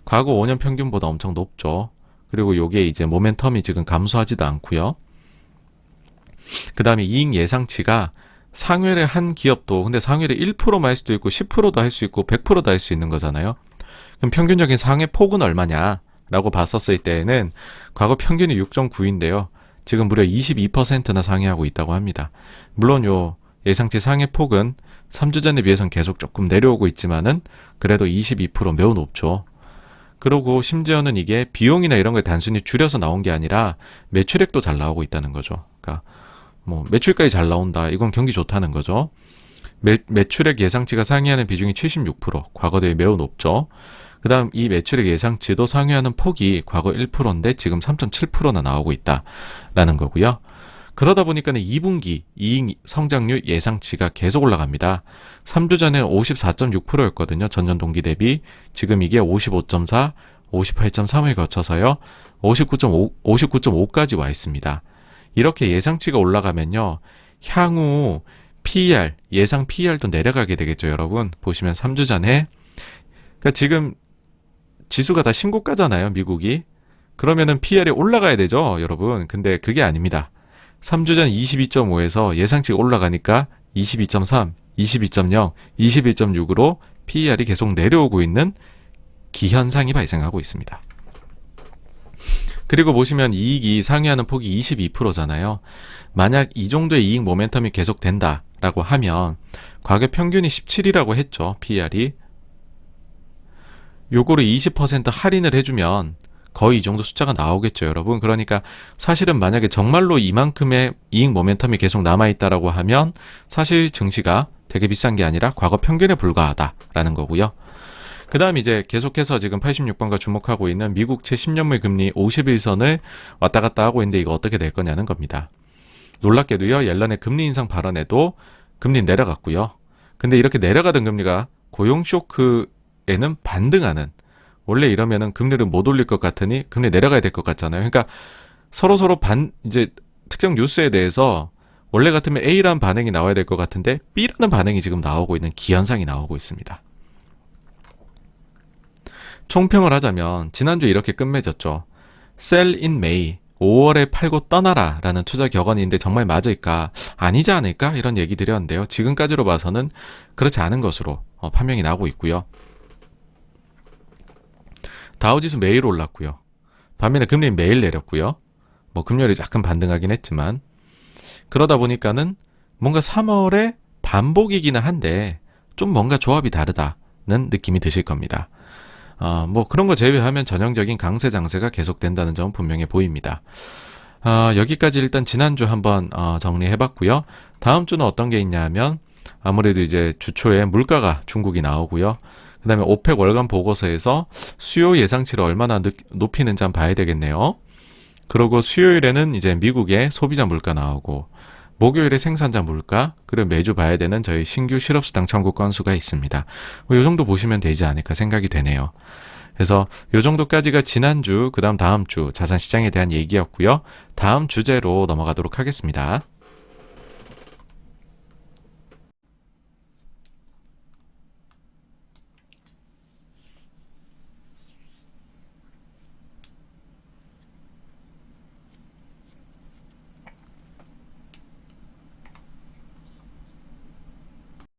S1: 과거 5년 평균보다 엄청 높죠. 그리고 요게 이제 모멘텀이 지금 감소하지도 않고요. 그 다음에 이익 예상치가 상회를 한 기업도 근데 상회를 1%만 할 수도 있고 10%도 할 수 있고 100%도 할 수 있는 거잖아요. 그럼 평균적인 상회 폭은 얼마냐? 라고 봤었을 때에는 과거 평균이 6.9인데요. 지금 무려 22%나 상회하고 있다고 합니다. 물론 요 예상치 상회 폭은 3주 전에 비해서는 계속 조금 내려오고 있지만은 그래도 22% 매우 높죠. 그러고 심지어는 이게 비용이나 이런 걸 단순히 줄여서 나온 게 아니라 매출액도 잘 나오고 있다는 거죠. 그러니까 뭐 매출까지 잘 나온다. 이건 경기 좋다는 거죠. 매출액 예상치가 상회하는 비중이 76%, 과거 대비 매우 높죠. 그 다음 이 매출액 예상치도 상회하는 폭이 과거 1%인데 지금 3.7%나 나오고 있다라는 거고요. 그러다 보니까는 2분기 이익 성장률 예상치가 계속 올라갑니다. 3주 전에 54.6%였거든요. 전년 동기 대비. 지금 이게 55.4, 58.3을 거쳐서요. 59.5까지 와 있습니다. 이렇게 예상치가 올라가면요. 향후 PER, 예상 PER도 내려가게 되겠죠, 여러분. 보시면 3주 전에 그러니까 지금 지수가 다 신고가잖아요, 미국이. 그러면은 PER이 올라가야 되죠, 여러분. 근데 그게 아닙니다. 3주 전 22.5에서 예상치가 올라가니까 22.3, 22.0, 21.6으로 PER이 계속 내려오고 있는 기현상이 발생하고 있습니다. 그리고 보시면 이익이 상회하는 폭이 22%잖아요. 만약 이 정도의 이익 모멘텀이 계속 된다라고 하면 과거 평균이 17이라고 했죠, PER이. 요거를 20% 할인을 해주면 거의 이 정도 숫자가 나오겠죠, 여러분. 그러니까 사실은 만약에 정말로 이만큼의 이익 모멘텀이 계속 남아있다라고 하면 사실 증시가 되게 비싼 게 아니라 과거 평균에 불과하다라는 거고요. 그 다음 이제 계속해서 지금 86번가 주목하고 있는 미국채 10년물 금리 51선을 왔다 갔다 하고 있는데 이거 어떻게 될 거냐는 겁니다. 놀랍게도요, 옐런의 금리 인상 발언에도 금리 내려갔고요. 근데 이렇게 내려가던 금리가 고용 쇼크에는 반등하는, 원래 이러면은 금리를 못 올릴 것 같으니 금리 내려가야 될 것 같잖아요. 그러니까 서로 이제 특정 뉴스에 대해서 원래 같으면 A라는 반응이 나와야 될 것 같은데 B라는 반응이 지금 나오고 있는 기현상이 나오고 있습니다. 총평을 하자면 지난주에 이렇게 끝맺었죠. Sell in May, 5월에 팔고 떠나라 라는 투자 격언인데 정말 맞을까? 아니지 않을까? 이런 얘기 드렸는데요. 지금까지로 봐서는 그렇지 않은 것으로 판명이 나오고 있고요. 다우지수 매일 올랐고요. 반면에 금리는 매일 내렸고요. 뭐 금요일에 약간 반등하긴 했지만 그러다 보니까는 뭔가 3월에 반복이기는 한데 좀 뭔가 조합이 다르다는 느낌이 드실 겁니다. 뭐 그런 거 제외하면 전형적인 강세 장세가 계속된다는 점 분명해 보입니다. 여기까지 일단 지난주 한번 정리해봤고요. 다음 주는 어떤 게 있냐 하면 아무래도 이제 주초에 물가가 중국이 나오고요. 그 다음에 오펙 월간 보고서에서 수요 예상치를 얼마나 높이는지 한번 봐야 되겠네요. 그리고 수요일에는 이제 미국의 소비자 물가 나오고, 목요일에 생산자 물가, 그리고 매주 봐야 되는 저희 신규 실업수당 청구 건수가 있습니다. 이 정도 보시면 되지 않을까 생각이 되네요. 그래서 이 정도까지가 지난주, 그 다음 주 자산시장에 대한 얘기였고요. 다음 주제로 넘어가도록 하겠습니다.